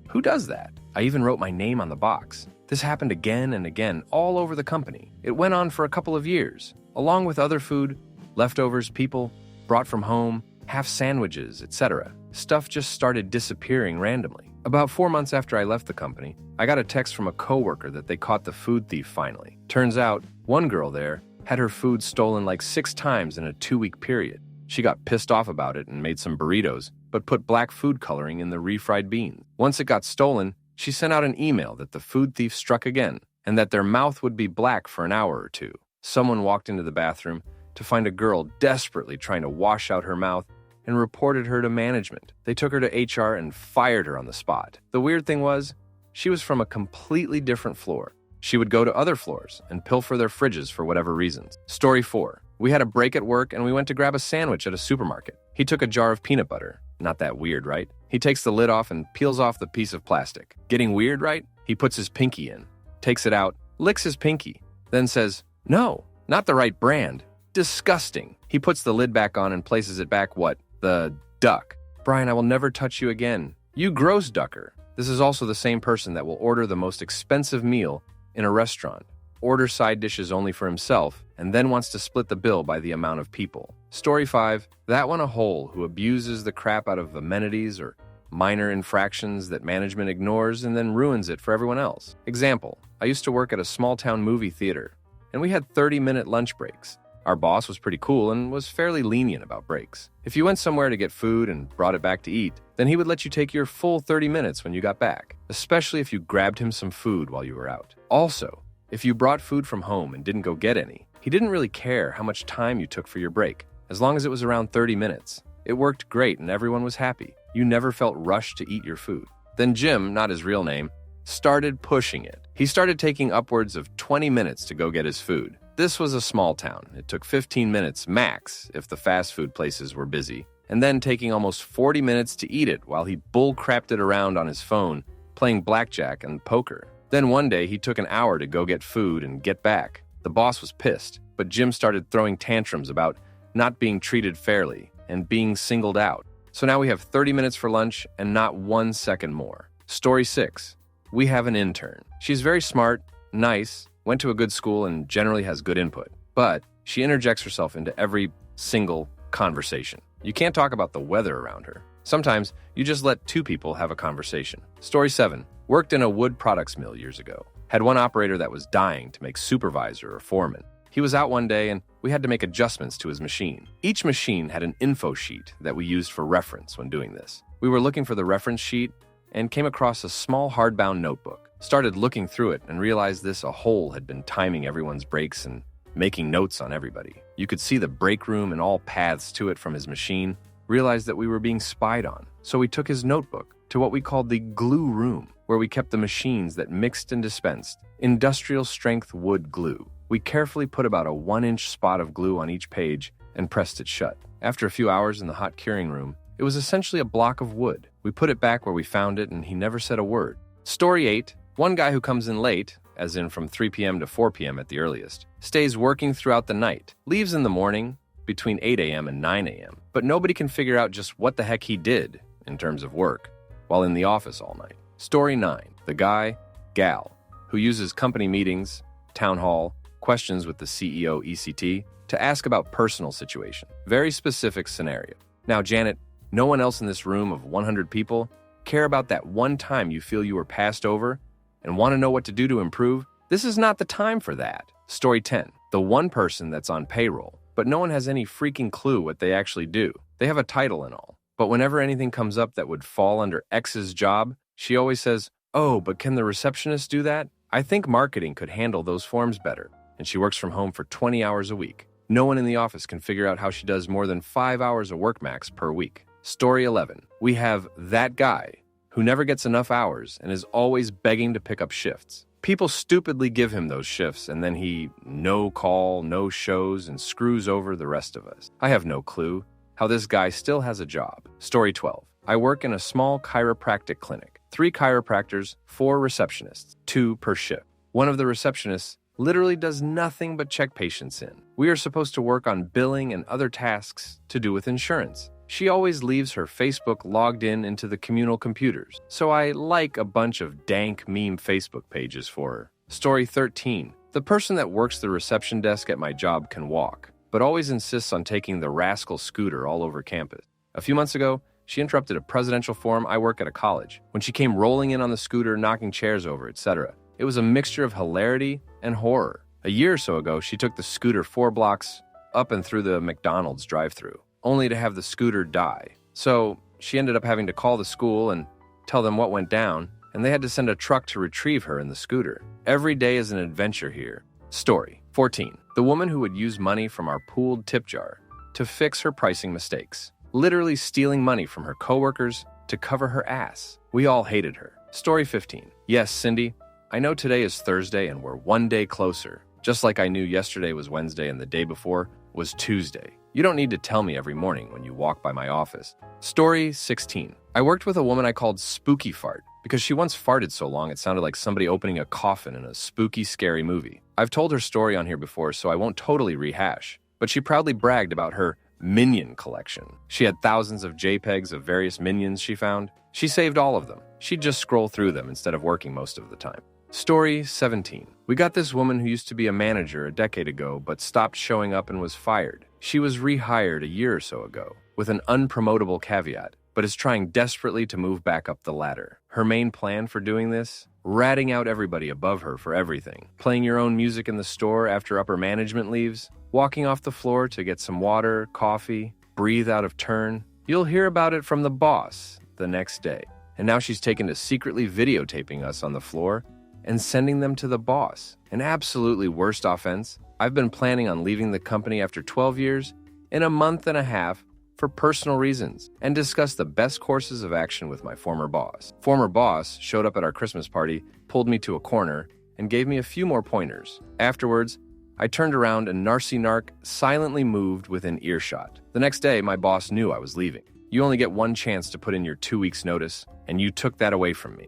[SPEAKER 1] Who does that? I even wrote my name on the box. This happened again and again all over the company. It went on for a couple of years, along with other food, leftovers, people brought from home, half sandwiches, etc. Stuff just started disappearing randomly. About 4 months after I left the company, I got a text from a coworker that they caught the food thief finally. Turns out, one girl there had her food stolen like 6 times in a 2-week period. She got pissed off about it and made some burritos, but put black food coloring in the refried beans. Once it got stolen, she sent out an email that the food thief struck again and that their mouth would be black for an hour or two. Someone walked into the bathroom to find a girl desperately trying to wash out her mouth and reported her to management. They took her to HR and fired her on the spot. The weird thing was, she was from a completely different floor. She would go to other floors and pilfer their fridges for whatever reasons. Story 4. We had a break at work and we went to grab a sandwich at a supermarket. He took a jar of peanut butter. Not that weird, right? He takes the lid off and peels off the piece of plastic. Getting weird, right? He puts his pinky in, takes it out, licks his pinky, then says, "No, not the right brand. Disgusting." He puts the lid back on and places it back, the duck. "Brian, I will never touch you again. You gross ducker." This is also the same person that will order the most expensive meal in a restaurant, order side dishes only for himself, and then wants to split the bill by the amount of people. Story 5. That one a hole who abuses the crap out of amenities or minor infractions that management ignores and then ruins it for everyone else. Example, I used to work at a small-town movie theater, and we had 30-minute lunch breaks. Our boss was pretty cool and was fairly lenient about breaks. If you went somewhere to get food and brought it back to eat, then he would let you take your full 30 minutes when you got back, especially if you grabbed him some food while you were out. Also, if you brought food from home and didn't go get any, he didn't really care how much time you took for your break, as long as it was around 30 minutes. It worked great and everyone was happy. You never felt rushed to eat your food. Then Jim, not his real name, started pushing it. He started taking upwards of 20 minutes to go get his food. This was a small town. It took 15 minutes max if the fast food places were busy, and then taking almost 40 minutes to eat it while he bull-crapped it around on his phone, playing blackjack and poker. Then one day he took an hour to go get food and get back. The boss was pissed, but Jim started throwing tantrums about not being treated fairly and being singled out. So now we have 30 minutes for lunch and not 1 second more. Story 6. We have an intern. She's very smart, nice, went to a good school and generally has good input, but she interjects herself into every single conversation. You can't talk about the weather around her. Sometimes you just let 2 people have a conversation. Story 7. Worked in a wood products mill years ago. Had one operator that was dying to make supervisor or foreman. He was out one day and we had to make adjustments to his machine. Each machine had an info sheet that we used for reference when doing this. We were looking for the reference sheet and came across a small hardbound notebook. Started looking through it and realized this a hole had been timing everyone's breaks and making notes on everybody. You could see the break room and all paths to it from his machine. Realized that we were being spied on. So we took his notebook to what we called the glue room, where we kept the machines that mixed and dispensed industrial strength wood glue. We carefully put about a 1-inch spot of glue on each page and pressed it shut. After a few hours in the hot curing room, it was essentially a block of wood. We put it back where we found it and he never said a word. Story 8. One guy who comes in late, as in from 3 p.m. to 4 p.m. at the earliest, stays working throughout the night, leaves in the morning between 8 a.m. and 9 a.m., but nobody can figure out just what the heck he did in terms of work while in the office all night. Story 9. The guy, gal, who uses company meetings, town hall, questions with the CEO ECT to ask about personal situation. Very specific scenario. Now, Janet, no one else in this room of 100 people care about that one time you feel you were passed over and want to know what to do to improve? This is not the time for that. Story 10. The one person that's on payroll, but no one has any freaking clue what they actually do. They have a title and all. But whenever anything comes up that would fall under X's job, she always says, "Oh, but can the receptionist do that? I think marketing could handle those forms better." And she works from home for 20 hours a week. No one in the office can figure out how she does more than 5 hours of work max per week. Story 11. We have that guy who never gets enough hours and is always begging to pick up shifts. People stupidly give him those shifts and then he no call, no shows, and screws over the rest of us. I have no clue how this guy still has a job. Story 12. I work in a small chiropractic clinic. 3 chiropractors, 4 receptionists, 2 per shift. One of the receptionists literally does nothing but check patients in. We are supposed to work on billing and other tasks to do with insurance. She always leaves her Facebook logged into the communal computers, so I like a bunch of dank meme Facebook pages for her. Story 13. The person that works the reception desk at my job can walk, but always insists on taking the rascal scooter all over campus. A few months ago, she interrupted a presidential forum I work at a college when she came rolling in on the scooter, knocking chairs over, etc. It was a mixture of hilarity and horror. A year or so ago, she took the scooter 4 blocks up and through the McDonald's drive-thru, only to have the scooter die. So she ended up having to call the school and tell them what went down, and they had to send a truck to retrieve her in the scooter. Every day is an adventure here. Story 14. The woman who would use money from our pooled tip jar to fix her pricing mistakes, literally stealing money from her coworkers to cover her ass. We all hated her. Story 15. Yes, Cindy, I know today is Thursday and we're one day closer, just like I knew yesterday was Wednesday and the day before was Tuesday. You don't need to tell me every morning when you walk by my office. Story 16. I worked with a woman I called Spooky Fart because she once farted so long it sounded like somebody opening a coffin in a spooky, scary movie. I've told her story on here before, so I won't totally rehash, but she proudly bragged about her minion collection. She had thousands of JPEGs of various minions she found. She saved all of them. She'd just scroll through them instead of working most of the time. Story 17. We got this woman who used to be a manager a decade ago but stopped showing up and was fired. She was rehired a year or so ago with an unpromotable caveat, but is trying desperately to move back up the ladder. Her main plan for doing this? Ratting out everybody above her for everything. Playing your own music in the store after upper management leaves. Walking off the floor to get some water, coffee, breathe out of turn. You'll hear about it from the boss the next day. And now she's taken to secretly videotaping us on the floor and sending them to the boss. An absolutely worst offense. I've been planning on leaving the company after 12 years in a month and a half for personal reasons and discussed the best courses of action with my former boss. Former boss showed up at our Christmas party, pulled me to a corner, and gave me a few more pointers. Afterwards, I turned around and Narc silently moved within earshot. The next day, my boss knew I was leaving. You only get one chance to put in your 2 weeks notice, and you took that away from me.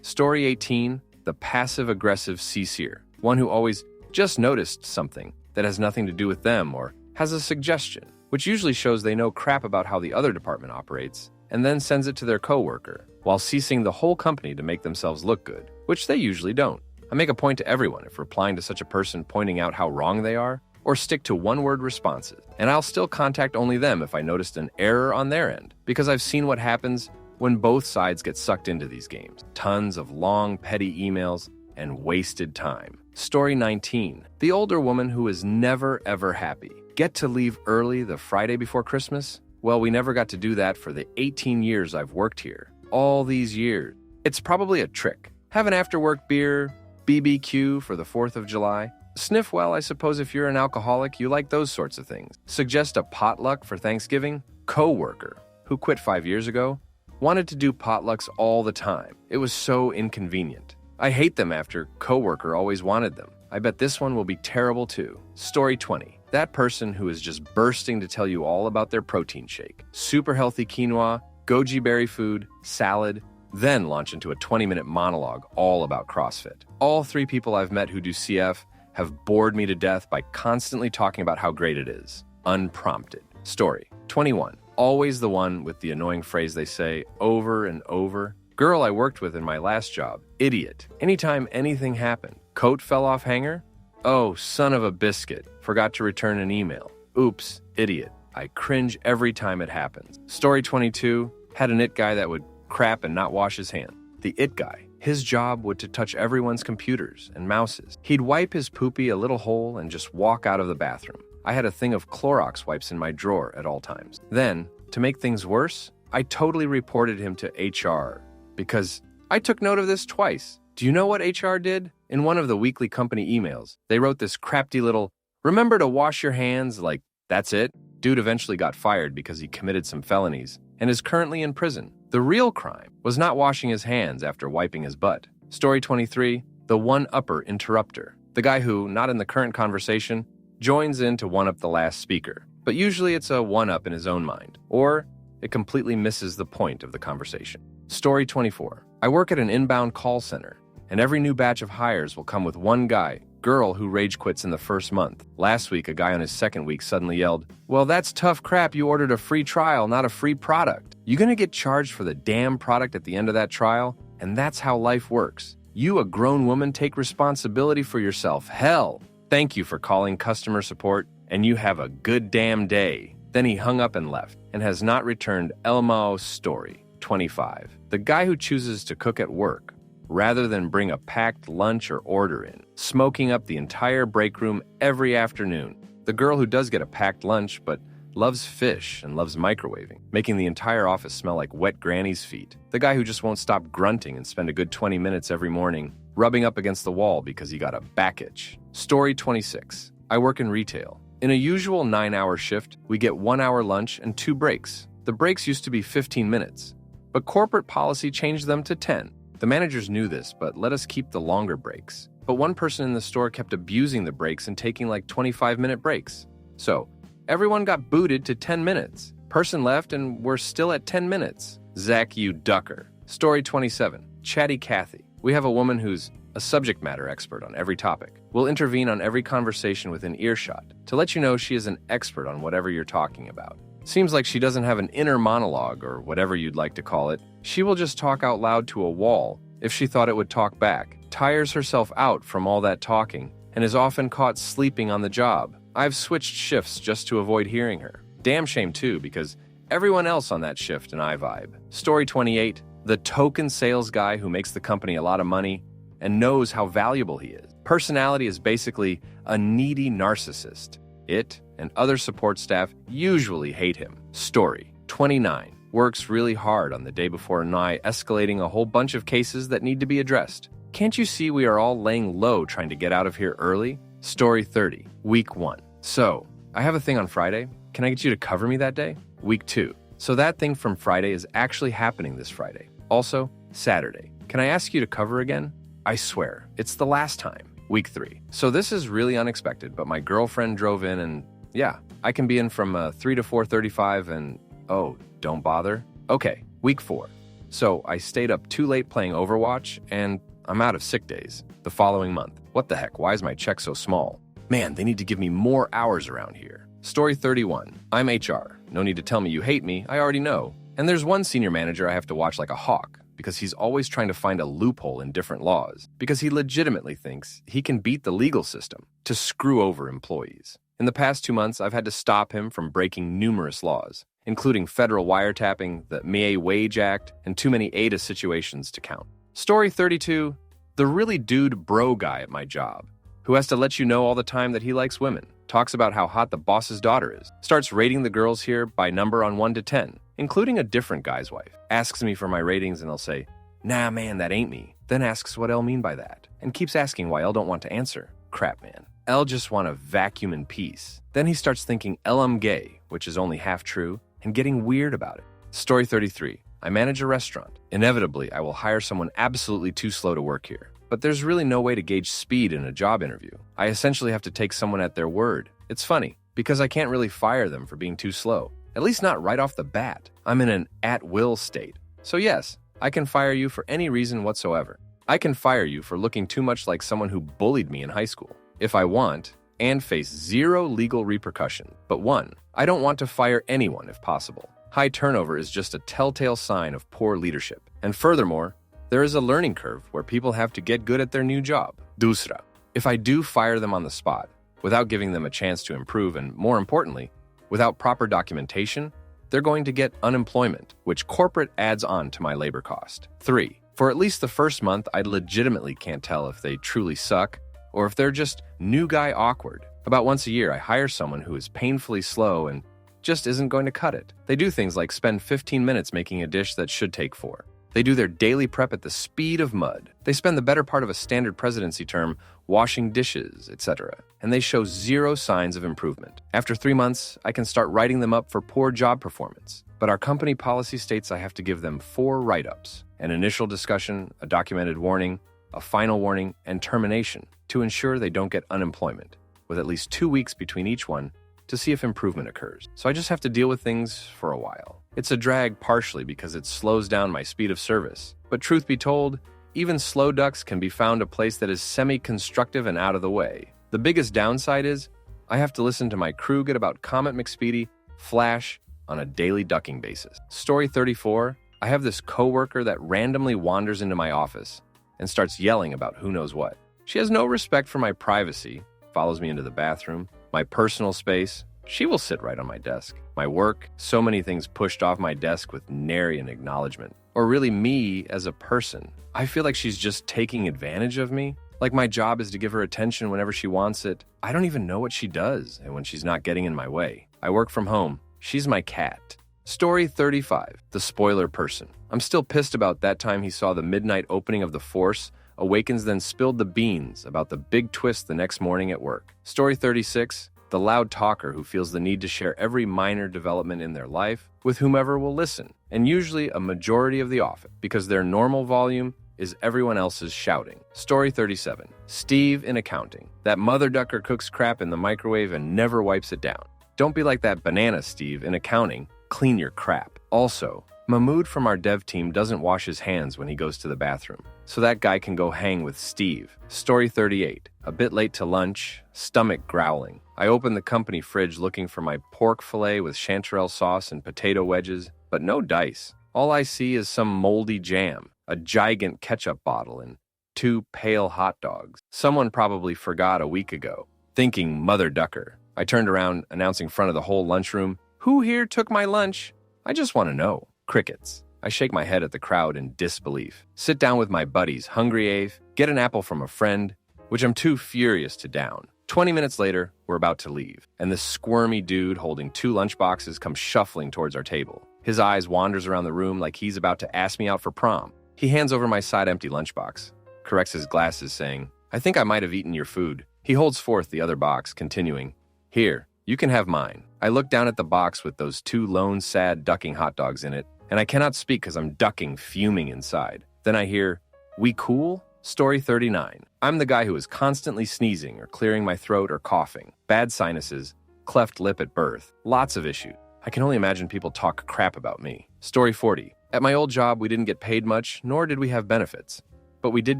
[SPEAKER 1] Story 18, the passive-aggressive CC'er. One who always just noticed something that has nothing to do with them or has a suggestion, which usually shows they know crap about how the other department operates, and then sends it to their coworker, while ceasing the whole company to make themselves look good, which they usually don't. I make a point to everyone if replying to such a person pointing out how wrong they are, or stick to one-word responses, and I'll still contact only them if I noticed an error on their end, because I've seen what happens when both sides get sucked into these games. Tons of long, petty emails and wasted time. Story 19. The older woman who is never, ever happy. Get to leave early the Friday before Christmas? Well, we never got to do that for the 18 years I've worked here. All these years. It's probably a trick. Have an after-work beer, BBQ for the 4th of July. Sniff well, I suppose if you're an alcoholic, you like those sorts of things. Suggest a potluck for Thanksgiving? Coworker, who quit 5 years ago, wanted to do potlucks all the time. It was so inconvenient. I hate them after coworker always wanted them. I bet this one will be terrible too. Story 20. That person who is just bursting to tell you all about their protein shake. Super healthy quinoa, goji berry food, salad, then launch into a 20-minute monologue all about CrossFit. All 3 people I've met who do CF have bored me to death by constantly talking about how great it is. Unprompted. Story 21. Always the one with the annoying phrase they say over and over. Girl I worked with in my last job. Idiot. Anytime anything happened. Coat fell off hanger? Oh, son of a biscuit. Forgot to return an email. Oops, idiot. I cringe every time it happens. Story 22. Had an it guy that would crap and not wash his hand. The it guy. His job was to touch everyone's computers and mouses. He'd wipe his poopy a little hole and just walk out of the bathroom. I had a thing of Clorox wipes in my drawer at all times. Then, to make things worse, I totally reported him to HR because I took note of this twice. Do you know what HR did? In one of the weekly company emails, they wrote this crafty little, remember to wash your hands, like, that's it? Dude eventually got fired because he committed some felonies and is currently in prison. The real crime was not washing his hands after wiping his butt. Story 23, the one-upper interrupter. The guy who, not in the current conversation, joins in to one-up the last speaker. But usually it's a one-up in his own mind, or it completely misses the point of the conversation. Story 24. I work at an inbound call center, and every new batch of hires will come with one guy Girl who rage quits in the first month. Last week, a guy on his second week suddenly yelled, "Well, that's tough crap. You ordered a free trial, not a free product. You gonna get charged for the damn product at the end of that trial?" And that's how life works. You, a grown woman, take responsibility for yourself. Hell, thank you for calling customer support, and you have a good damn day. Then he hung up and left, and has not returned. Elmo story 25. The guy who chooses to cook at work, rather than bring a packed lunch or order in, smoking up the entire break room every afternoon. The girl who does get a packed lunch, but loves fish and loves microwaving, making the entire office smell like wet granny's feet. The guy who just won't stop grunting and spend a good 20 minutes every morning rubbing up against the wall because he got a back itch. Story 26. I work in retail. In a usual 9-hour shift, we get 1 hour lunch and 2 breaks. The breaks used to be 15 minutes, but corporate policy changed them to 10. The managers knew this, but let us keep the longer breaks. But one person in the store kept abusing the breaks and taking like 25-minute breaks. So, everyone got booted to 10 minutes. Person left and we're still at 10 minutes. Zach, you ducker. Story 27. Chatty Cathy. We have a woman who's a subject matter expert on every topic. Will intervene on every conversation within earshot to let you know she is an expert on whatever you're talking about. Seems like she doesn't have an inner monologue or whatever you'd like to call it. She will just talk out loud to a wall if she thought it would talk back, tires herself out from all that talking, and is often caught sleeping on the job. I've switched shifts just to avoid hearing her. Damn shame too, because everyone else on that shift and I vibe. Story 28. The token sales guy who makes the company a lot of money and knows how valuable he is. Personality is basically a needy narcissist. It and other support staff usually hate him. Story 29. Works really hard on the day before Nye, escalating a whole bunch of cases that need to be addressed. Can't you see we are all laying low trying to get out of here early? Story 30. Week 1. So, I have a thing on Friday. Can I get you to cover me that day? Week 2. So that thing from Friday is actually happening this Friday. Also, Saturday. Can I ask you to cover again? I swear, it's the last time. Week 3. So this is really unexpected, but my girlfriend drove in and yeah, I can be in from 3 to 4:35 and oh, don't bother? Okay, week 4. So I stayed up too late playing Overwatch and I'm out of sick days the following month. What the heck, why is my check so small? Man, they need to give me more hours around here. Story 31. I'm HR. No need to tell me you hate me, I already know. And there's one senior manager I have to watch like a hawk, because he's always trying to find a loophole in different laws, because he legitimately thinks he can beat the legal system to screw over employees. In the past 2 months, I've had to stop him from breaking numerous laws, including federal wiretapping, the MIA Wage Act, and too many ADA situations to count. Story 32. The really dude bro guy at my job, who has to let you know all the time that he likes women, talks about how hot the boss's daughter is, starts rating the girls here by number on 1 to 10, including a different guy's wife, asks me for my ratings and I'll say, "Nah man, that ain't me," then asks what L mean by that, and keeps asking why L don't want to answer. Crap man. L just want to vacuum in peace. Then he starts thinking L I'm gay, which is only half true, and getting weird about it. Story 33. I manage a restaurant. Inevitably, I will hire someone absolutely too slow to work here. But there's really no way to gauge speed in a job interview. I essentially have to take someone at their word. It's funny, because I can't really fire them for being too slow. At least not right off the bat. I'm in an at-will state. So yes, I can fire you for any reason whatsoever. I can fire you for looking too much like someone who bullied me in high school, if I want, and face zero legal repercussion. But 1, I don't want to fire anyone if possible. High turnover is just a telltale sign of poor leadership. And furthermore, there is a learning curve where people have to get good at their new job. Dusra. If I do fire them on the spot, without giving them a chance to improve, and more importantly, without proper documentation, they're going to get unemployment, which corporate adds on to my labor cost. 3. For at least the first month, I legitimately can't tell if they truly suck or if they're just new guy awkward. About once a year, I hire someone who is painfully slow and just isn't going to cut it. They do things like spend 15 minutes making a dish that should take 4. They do their daily prep at the speed of mud. They spend the better part of a standard presidency term washing dishes, etc. And they show zero signs of improvement. After 3 months, I can start writing them up for poor job performance. But our company policy states I have to give them 4 write-ups: an initial discussion, a documented warning, a final warning, and termination to ensure they don't get unemployment, with at least 2 weeks between each one to see if improvement occurs. So I just have to deal with things for a while. It's a drag partially because it slows down my speed of service. But truth be told, even slow ducks can be found a place that is semi-constructive and out of the way. The biggest downside is I have to listen to my crew get about Comet McSpeedy, Flash, on a daily ducking basis. Story 34, I have this coworker that randomly wanders into my office and starts yelling about who knows what. She has no respect for my privacy, follows me into the bathroom, my personal space. She will sit right on my desk. My work, so many things pushed off my desk with nary an acknowledgement. Or really me as a person. I feel like she's just taking advantage of me. Like my job is to give her attention whenever she wants it. I don't even know what she does and when she's not getting in my way. I work from home. She's my cat. Story 35, the spoiler person. I'm still pissed about that time he saw the midnight opening of The Force Awakens, then spilled the beans about the big twist the next morning at work. Story 36, the loud talker who feels the need to share every minor development in their life with whomever will listen, and usually a majority of the office, because their normal volume is everyone else's shouting. Story 37, Steve in accounting. That mother ducker cooks crap in the microwave and never wipes it down. Don't be like that banana Steve in accounting. Clean your crap. Also, Mahmood from our dev team doesn't wash his hands when he goes to the bathroom, so that guy can go hang with Steve. Story 38, a bit late to lunch, stomach growling. I open the company fridge looking for my pork fillet with chanterelle sauce and potato wedges, but no dice. All I see is some moldy jam, a gigant ketchup bottle, and 2 pale hot dogs. Someone probably forgot a week ago. Thinking mother ducker, I turned around, announcing in front of the whole lunchroom, "Who here took my lunch? I just want to know." Crickets. I shake my head at the crowd in disbelief. Sit down with my buddies, hungry AF, get an apple from a friend, which I'm too furious to down. 20 minutes later, we're about to leave, and this squirmy dude holding 2 lunchboxes comes shuffling towards our table. His eyes wanders around the room like he's about to ask me out for prom. He hands over my side-empty lunchbox, corrects his glasses, saying, "I think I might have eaten your food." He holds forth the other box, continuing, "Here, you can have mine." I look down at the box with those 2 lone, sad ducking hot dogs in it, and I cannot speak because I'm ducking, fuming inside. Then I hear, "We cool?" Story 39. I'm the guy who is constantly sneezing or clearing my throat or coughing. Bad sinuses, cleft lip at birth, lots of issues. I can only imagine people talk crap about me. Story 40. At my old job, we didn't get paid much, nor did we have benefits. But we did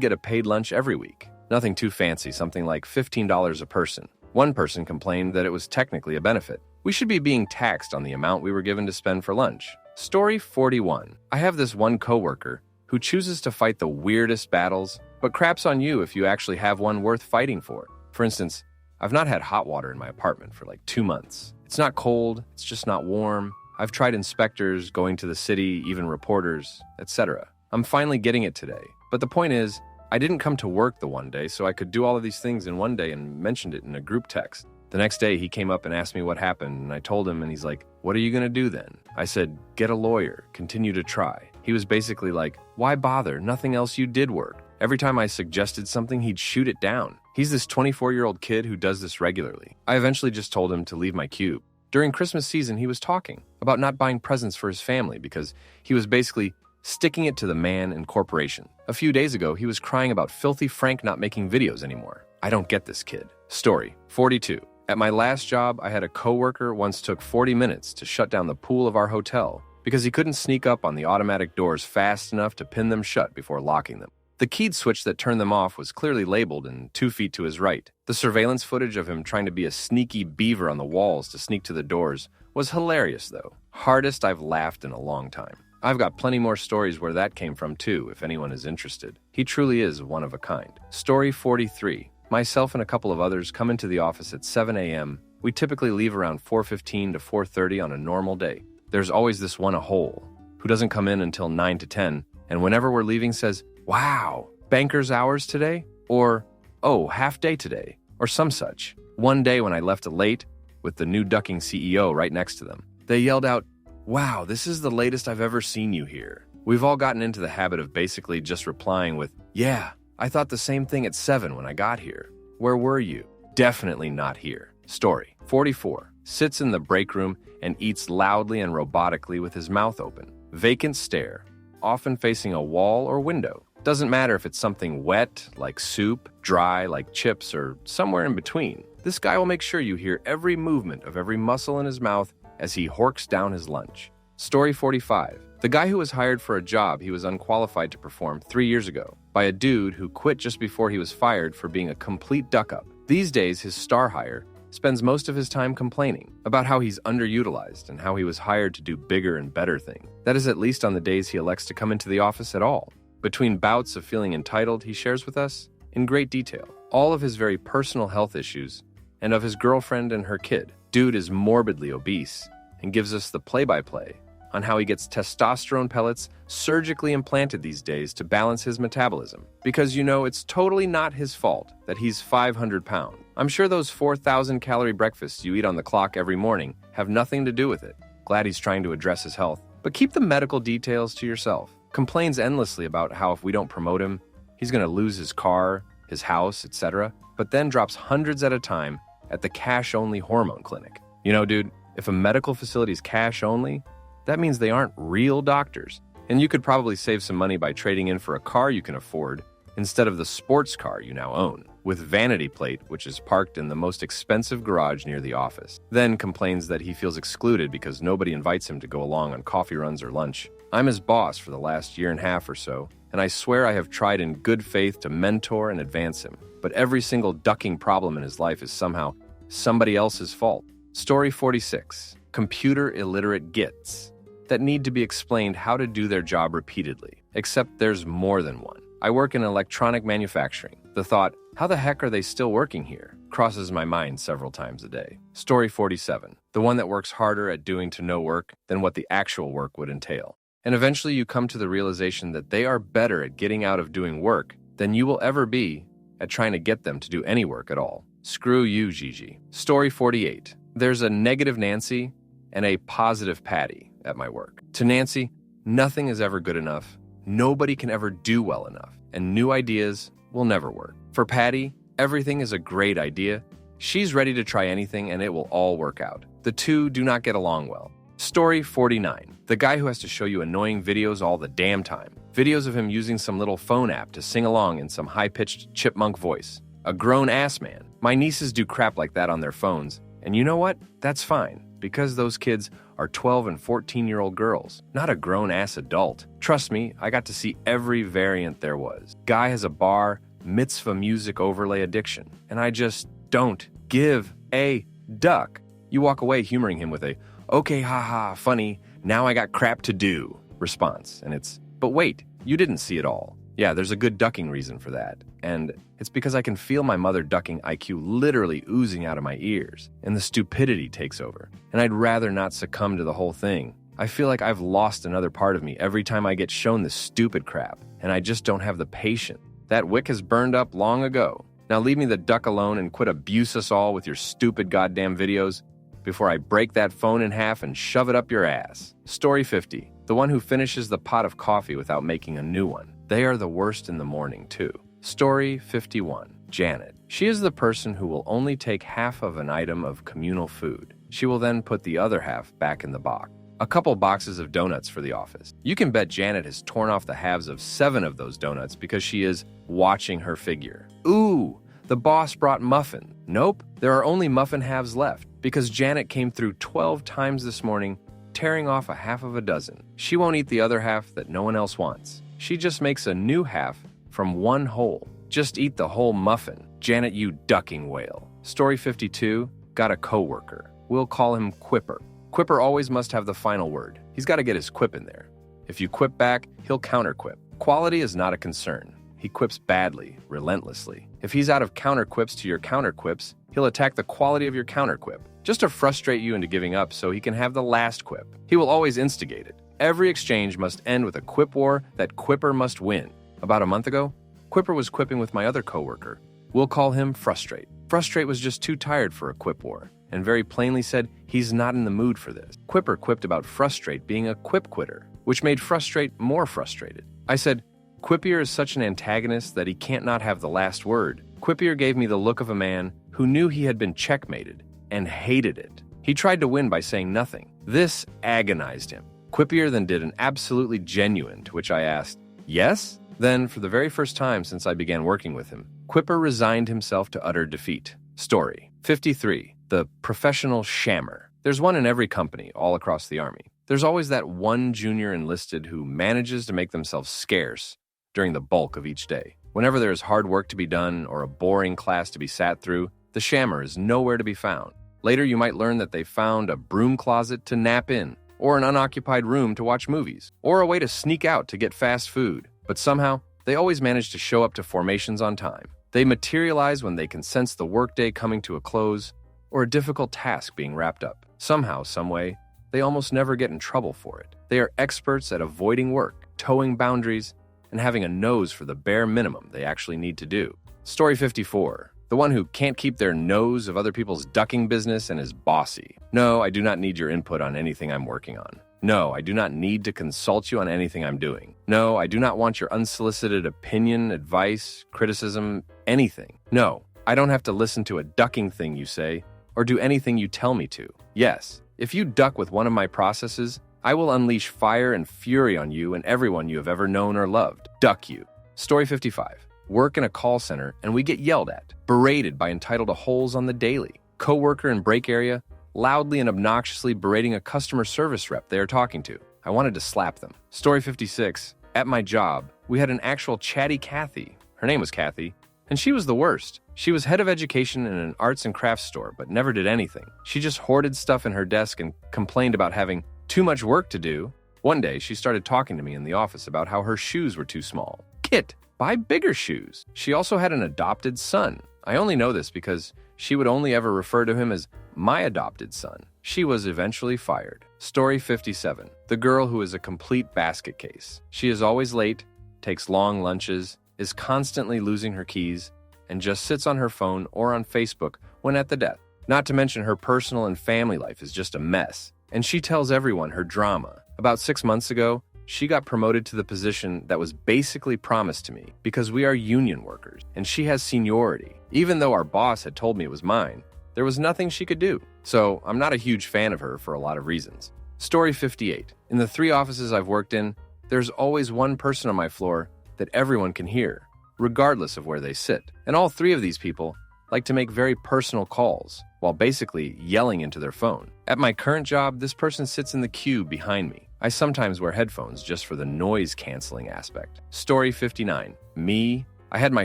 [SPEAKER 1] get a paid lunch every week. Nothing too fancy, something like $15 a person. One person complained that it was technically a benefit. We should be being taxed on the amount we were given to spend for lunch. Story 41. I have this one coworker who chooses to fight the weirdest battles, but craps on you if you actually have one worth fighting for. For instance, I've not had hot water in my apartment for like 2 months. It's not cold, it's just not warm. I've tried inspectors, going to the city, even reporters, etc. I'm finally getting it today. But the point is, I didn't come to work the one day, so I could do all of these things in one day and mentioned it in a group text. The next day, he came up and asked me what happened, and I told him, and he's like, "What are you going to do then?" I said, "Get a lawyer, continue to try." He was basically like, "Why bother? Nothing else you did work." Every time I suggested something, he'd shoot it down. He's this 24-year-old kid who does this regularly. I eventually just told him to leave my cube. During Christmas season, he was talking about not buying presents for his family because he was basically sticking it to the man and corporation. A few days ago, he was crying about Filthy Frank not making videos anymore. I don't get this kid. Story 42. At my last job, I had a coworker once took 40 minutes to shut down the pool of our hotel because he couldn't sneak up on the automatic doors fast enough to pin them shut before locking them. The keyed switch that turned them off was clearly labeled and 2 feet to his right. The surveillance footage of him trying to be a sneaky beaver on the walls to sneak to the doors was hilarious, though. Hardest I've laughed in a long time. I've got plenty more stories where that came from, too, if anyone is interested. He truly is one of a kind. Story 43. Myself and a couple of others come into the office at 7 a.m. We typically leave around 4:15 to 4:30 on a normal day. There's always this one a hole who doesn't come in until 9 to 10, and whenever we're leaving says, "Wow, banker's hours today?" Or, "Oh, half day today," or some such. One day when I left late, with the new ducking CEO right next to them, they yelled out, "Wow, this is the latest I've ever seen you here." We've all gotten into the habit of basically just replying with, "Yeah, I thought the same thing at 7 when I got here. Where were you?" Definitely not here. Story 44. Sits in the break room and eats loudly and robotically with his mouth open. Vacant stare, often facing a wall or window. Doesn't matter if it's something wet, like soup, dry, like chips, or somewhere in between. This guy will make sure you hear every movement of every muscle in his mouth as he horks down his lunch. Story 45. The guy who was hired for a job he was unqualified to perform 3 years ago by a dude who quit just before he was fired for being a complete duck-up. These days, his star hire spends most of his time complaining about how he's underutilized and how he was hired to do bigger and better things. That is at least on the days he elects to come into the office at all. Between bouts of feeling entitled, he shares with us, in great detail, all of his very personal health issues and of his girlfriend and her kid. Dude is morbidly obese and gives us the play-by-play on how he gets testosterone pellets surgically implanted these days to balance his metabolism. Because, it's totally not his fault that he's 500 pounds. I'm sure those 4,000-calorie breakfasts you eat on the clock every morning have nothing to do with it. Glad he's trying to address his health. But keep the medical details to yourself. Complains endlessly about how if we don't promote him, he's going to lose his car, his house, etc., but then drops hundreds at a time at the cash-only hormone clinic. Dude, if a medical facility is cash-only, that means they aren't real doctors. And you could probably save some money by trading in for a car you can afford instead of the sports car you now own, with vanity plate, which is parked in the most expensive garage near the office. Then complains that he feels excluded because nobody invites him to go along on coffee runs or lunch. I'm his boss for the last year and a half or so, and I swear I have tried in good faith to mentor and advance him. But every single ducking problem in his life is somehow somebody else's fault. Story 46. Computer illiterate gits that need to be explained how to do their job repeatedly, except there's more than one. I work in electronic manufacturing. The thought, how the heck are they still working here, crosses my mind several times a day. Story 47. The one that works harder at doing to no work than what the actual work would entail. And eventually you come to the realization that they are better at getting out of doing work than you will ever be at trying to get them to do any work at all. Screw you, Gigi. Story 48. There's a negative Nancy and a positive Patty at my work. To Nancy, nothing is ever good enough, nobody can ever do well enough, and new ideas will never work. For Patty, everything is a great idea. She's ready to try anything and it will all work out. The two do not get along well. Story 49. The guy who has to show you annoying videos all the damn time. Videos of him using some little phone app to sing along in some high-pitched chipmunk voice. A grown-ass man. My nieces do crap like that on their phones, and you know what? That's fine, because those kids are 12 and 14-year-old girls, not a grown-ass adult. Trust me, I got to see every variant there was. Guy has a bar mitzvah music overlay addiction, and I just don't give a duck. You walk away humoring him with a, okay, haha, funny, now I got crap to do response, and it's, but wait, you didn't see it all. Yeah, there's a good ducking reason for that, and it's because I can feel my mother ducking IQ literally oozing out of my ears, and the stupidity takes over, and I'd rather not succumb to the whole thing. I feel like I've lost another part of me every time I get shown this stupid crap, and I just don't have the patience. That wick has burned up long ago. Now leave me the duck alone and quit abuse us all with your stupid goddamn videos before I break that phone in half and shove it up your ass. Story 50. The one who finishes the pot of coffee without making a new one. They are the worst in the morning, too. Story 51. Janet. She is the person who will only take half of an item of communal food. She will then put the other half back in the box. A couple boxes of donuts for the office. You can bet Janet has torn off the halves of 7 of those donuts because she is watching her figure. Ooh, the boss brought muffin. Nope, there are only muffin halves left because Janet came through 12 times this morning, tearing off a half of a dozen. She won't eat the other half that no one else wants. She just makes a new half from one whole. Just eat the whole muffin. Janet, you ducking whale. Story 52. Got a coworker. We'll call him Quipper. Quipper always must have the final word. He's got to get his quip in there. If you quip back, he'll counter-quip. Quality is not a concern. He quips badly, relentlessly. If he's out of counter-quips to your counter-quips, he'll attack the quality of your counter-quip, just to frustrate you into giving up so he can have the last quip. He will always instigate it. Every exchange must end with a quip war that Quipper must win. About a month ago, Quipper was quipping with my other coworker. We'll call him Frustrate. Frustrate was just too tired for a quip war, and very plainly said he's not in the mood for this. Quipper quipped about Frustrate being a quip quitter, which made Frustrate more frustrated. I said, Quippier is such an antagonist that he can't not have the last word. Quippier gave me the look of a man who knew he had been checkmated and hated it. He tried to win by saying nothing. This agonized him. Quippier then did an absolutely genuine, to which I asked, yes? Then, for the very first time since I began working with him, Quipper resigned himself to utter defeat. Story 53. The professional shammer. There's one in every company all across the Army. There's always that one junior enlisted who manages to make themselves scarce during the bulk of each day. Whenever there is hard work to be done or a boring class to be sat through, the shammer is nowhere to be found. Later, you might learn that they found a broom closet to nap in, or an unoccupied room to watch movies, or a way to sneak out to get fast food. But somehow, they always manage to show up to formations on time. They materialize when they can sense the workday coming to a close, or a difficult task being wrapped up. Somehow, someway, they almost never get in trouble for it. They are experts at avoiding work, towing boundaries, and having a nose for the bare minimum they actually need to do. Story 54. The one who can't keep their nose of other people's ducking business and is bossy. No, I do not need your input on anything I'm working on. No, I do not need to consult you on anything I'm doing. No, I do not want your unsolicited opinion, advice, criticism, anything. No, I don't have to listen to a ducking thing you say or do anything you tell me to. Yes, if you duck with one of my processes, I will unleash fire and fury on you and everyone you have ever known or loved. Duck you. Story 55. Work in a call center and we get yelled at, berated by entitled holes on the daily. Coworker in break area, loudly and obnoxiously berating a customer service rep they are talking to. I wanted to slap them. Story 56. At my job, we had an actual chatty Kathy. Her name was Kathy, and she was the worst. She was head of education in an arts and crafts store, but never did anything. She just hoarded stuff in her desk and complained about having too much work to do. One day, she started talking to me in the office about how her shoes were too small. Kit, buy bigger shoes. She also had an adopted son. I only know this because she would only ever refer to him as my adopted son. She was eventually fired. Story 57. The girl who is a complete basket case. She is always late, takes long lunches, is constantly losing her keys, and just sits on her phone or on Facebook when at the desk. Not to mention her personal and family life is just a mess, and she tells everyone her drama. About 6 months ago, she got promoted to the position that was basically promised to me because we are union workers, and she has seniority. Even though our boss had told me it was mine, there was nothing she could do. So I'm not a huge fan of her for a lot of reasons. Story 58. In the 3 offices I've worked in, there's always one person on my floor that everyone can hear, regardless of where they sit. And all 3 of these people like to make very personal calls while basically yelling into their phone. At my current job, this person sits in the queue behind me. I sometimes wear headphones just for the noise-canceling aspect. Story 59. Me. I had my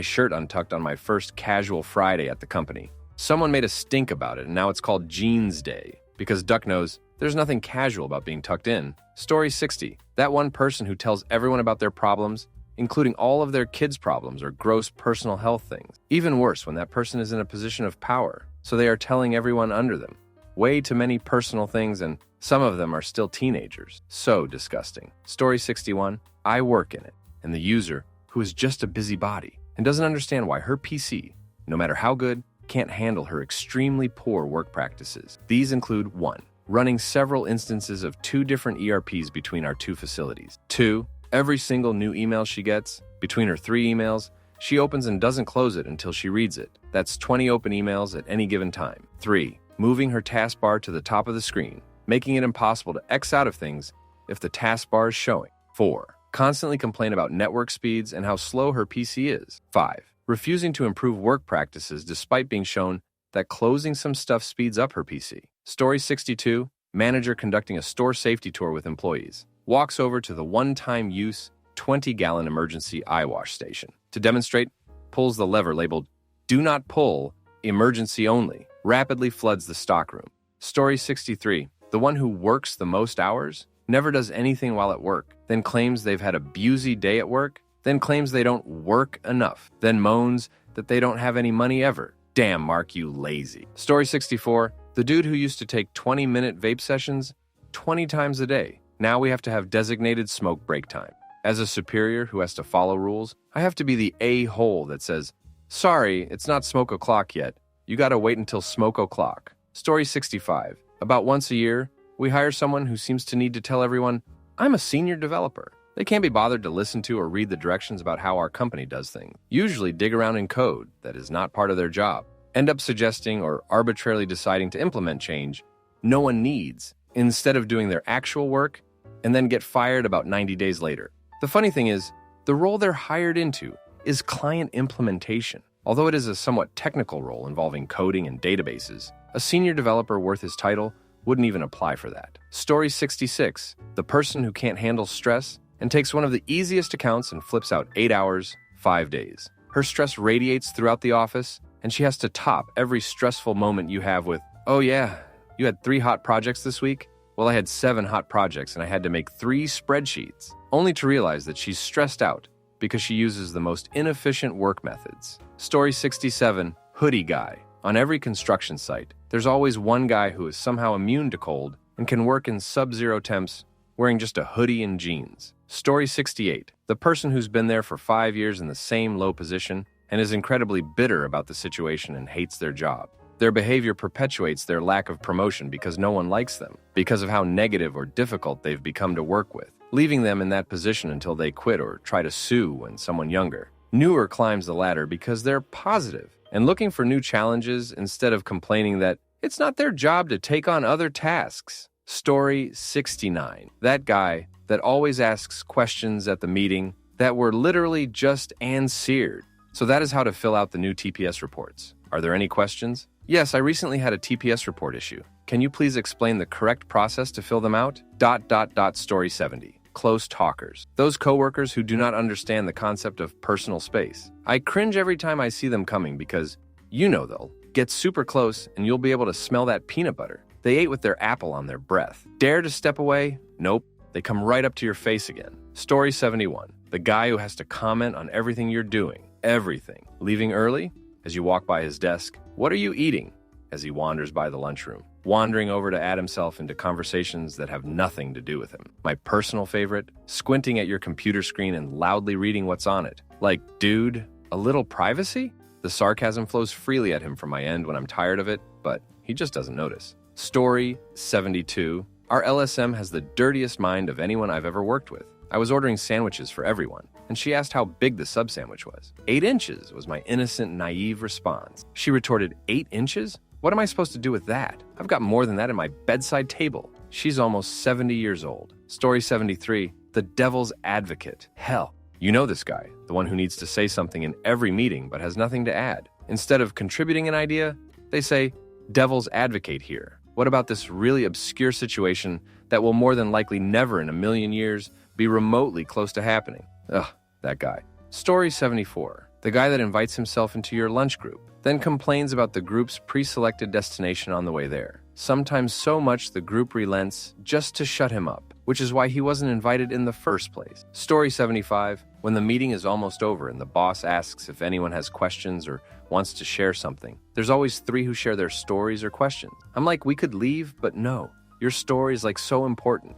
[SPEAKER 1] shirt untucked on my first casual Friday at the company. Someone made a stink about it, and now it's called Jeans Day, because Duck knows there's nothing casual about being tucked in. Story 60. That one person who tells everyone about their problems, including all of their kids' problems or gross personal health things. Even worse when that person is in a position of power, so they are telling everyone under them. Way too many personal things, and some of them are still teenagers. So disgusting. Story 61. I work in it, and the user, who is just a busybody and doesn't understand why her PC, no matter how good, can't handle her extremely poor work practices. These include 1. Running several instances of 2 different ERPs between our 2 facilities. 2. Every single new email she gets, between her 3 emails, she opens and doesn't close it until she reads it. That's 20 open emails at any given time. 3. Moving her taskbar to the top of the screen, making it impossible to X out of things if the taskbar is showing. 4. Constantly complain about network speeds and how slow her PC is. 5. Refusing to improve work practices despite being shown that closing some stuff speeds up her PC. Story 62. Manager conducting a store safety tour with employees. Walks over to the one-time use 20-gallon emergency eye wash station. To demonstrate, pulls the lever labeled, "Do not pull, emergency only." Rapidly floods the stockroom. Story 63. The one who works the most hours, never does anything while at work, then claims they've had a busy day at work, then claims they don't work enough, then moans that they don't have any money ever. Damn, Mark, you lazy. Story 64. The dude who used to take 20-minute vape sessions 20 times a day. Now we have to have designated smoke break time. As a superior who has to follow rules, I have to be the a-hole that says, "Sorry, it's not smoke o'clock yet. You gotta wait until smoke o'clock." Story 65. About once a year, we hire someone who seems to need to tell everyone, "I'm a senior developer." They can't be bothered to listen to or read the directions about how our company does things. Usually dig around in code that is not part of their job. End up suggesting or arbitrarily deciding to implement change no one needs instead of doing their actual work, and then get fired about 90 days later. The funny thing is, the role they're hired into is client implementation. Although it is a somewhat technical role involving coding and databases, a senior developer worth his title wouldn't even apply for that. Story 66, the person who can't handle stress and takes one of the easiest accounts and flips out 8 hours, 5 days. Her stress radiates throughout the office, and she has to top every stressful moment you have with, "Oh yeah, you had 3 hot projects this week? Well, I had 7 hot projects and I had to make 3 spreadsheets," only to realize that she's stressed out because she uses the most inefficient work methods. Story 67, hoodie guy. On every construction site, there's always one guy who is somehow immune to cold and can work in sub-zero temps wearing just a hoodie and jeans. Story 68, the person who's been there for 5 years in the same low position and is incredibly bitter about the situation and hates their job. Their behavior perpetuates their lack of promotion because no one likes them, because of how negative or difficult they've become to work with, leaving them in that position until they quit or try to sue when someone younger, newer climbs the ladder because they're positive and looking for new challenges instead of complaining that it's not their job to take on other tasks. Story 69, that guy that always asks questions at the meeting that were literally just answered. So that is how to fill out the new TPS reports. Are there any questions? Yes, I recently had a TPS report issue. Can you please explain the correct process to fill them out? Story 70. Close talkers. Those coworkers who do not understand the concept of personal space. I cringe every time I see them coming because, they'll get super close and you'll be able to smell that peanut butter they ate with their apple on their breath. Dare to step away? Nope. They come right up to your face again. Story 71. The guy who has to comment on everything you're doing. Everything. Leaving early? As you walk by his desk. What are you eating? As he wanders by the lunchroom. Wandering over to add himself into conversations that have nothing to do with him. My personal favorite, squinting at your computer screen and loudly reading what's on it. Like, dude, a little privacy? The sarcasm flows freely at him from my end when I'm tired of it, but he just doesn't notice. Story 72. Our LSM has the dirtiest mind of anyone I've ever worked with. I was ordering sandwiches for everyone, and she asked how big the sub sandwich was. 8 inches was my innocent, naive response. She retorted, 8 inches? What am I supposed to do with that? I've got more than that in my bedside table. She's almost 70 years old. Story 73. The devil's advocate. Hell, you know this guy, the one who needs to say something in every meeting but has nothing to add. Instead of contributing an idea, they say, devil's advocate here. What about this really obscure situation that will more than likely never in a million years be remotely close to happening? Ugh, that guy. Story 74. The guy that invites himself into your lunch group, then complains about the group's pre-selected destination on the way there. Sometimes so much the group relents just to shut him up, which is why he wasn't invited in the first place. Story 75. When the meeting is almost over and the boss asks if anyone has questions or wants to share something, there's always 3 who share their stories or questions. I'm like, we could leave, but no. Your story is like so important.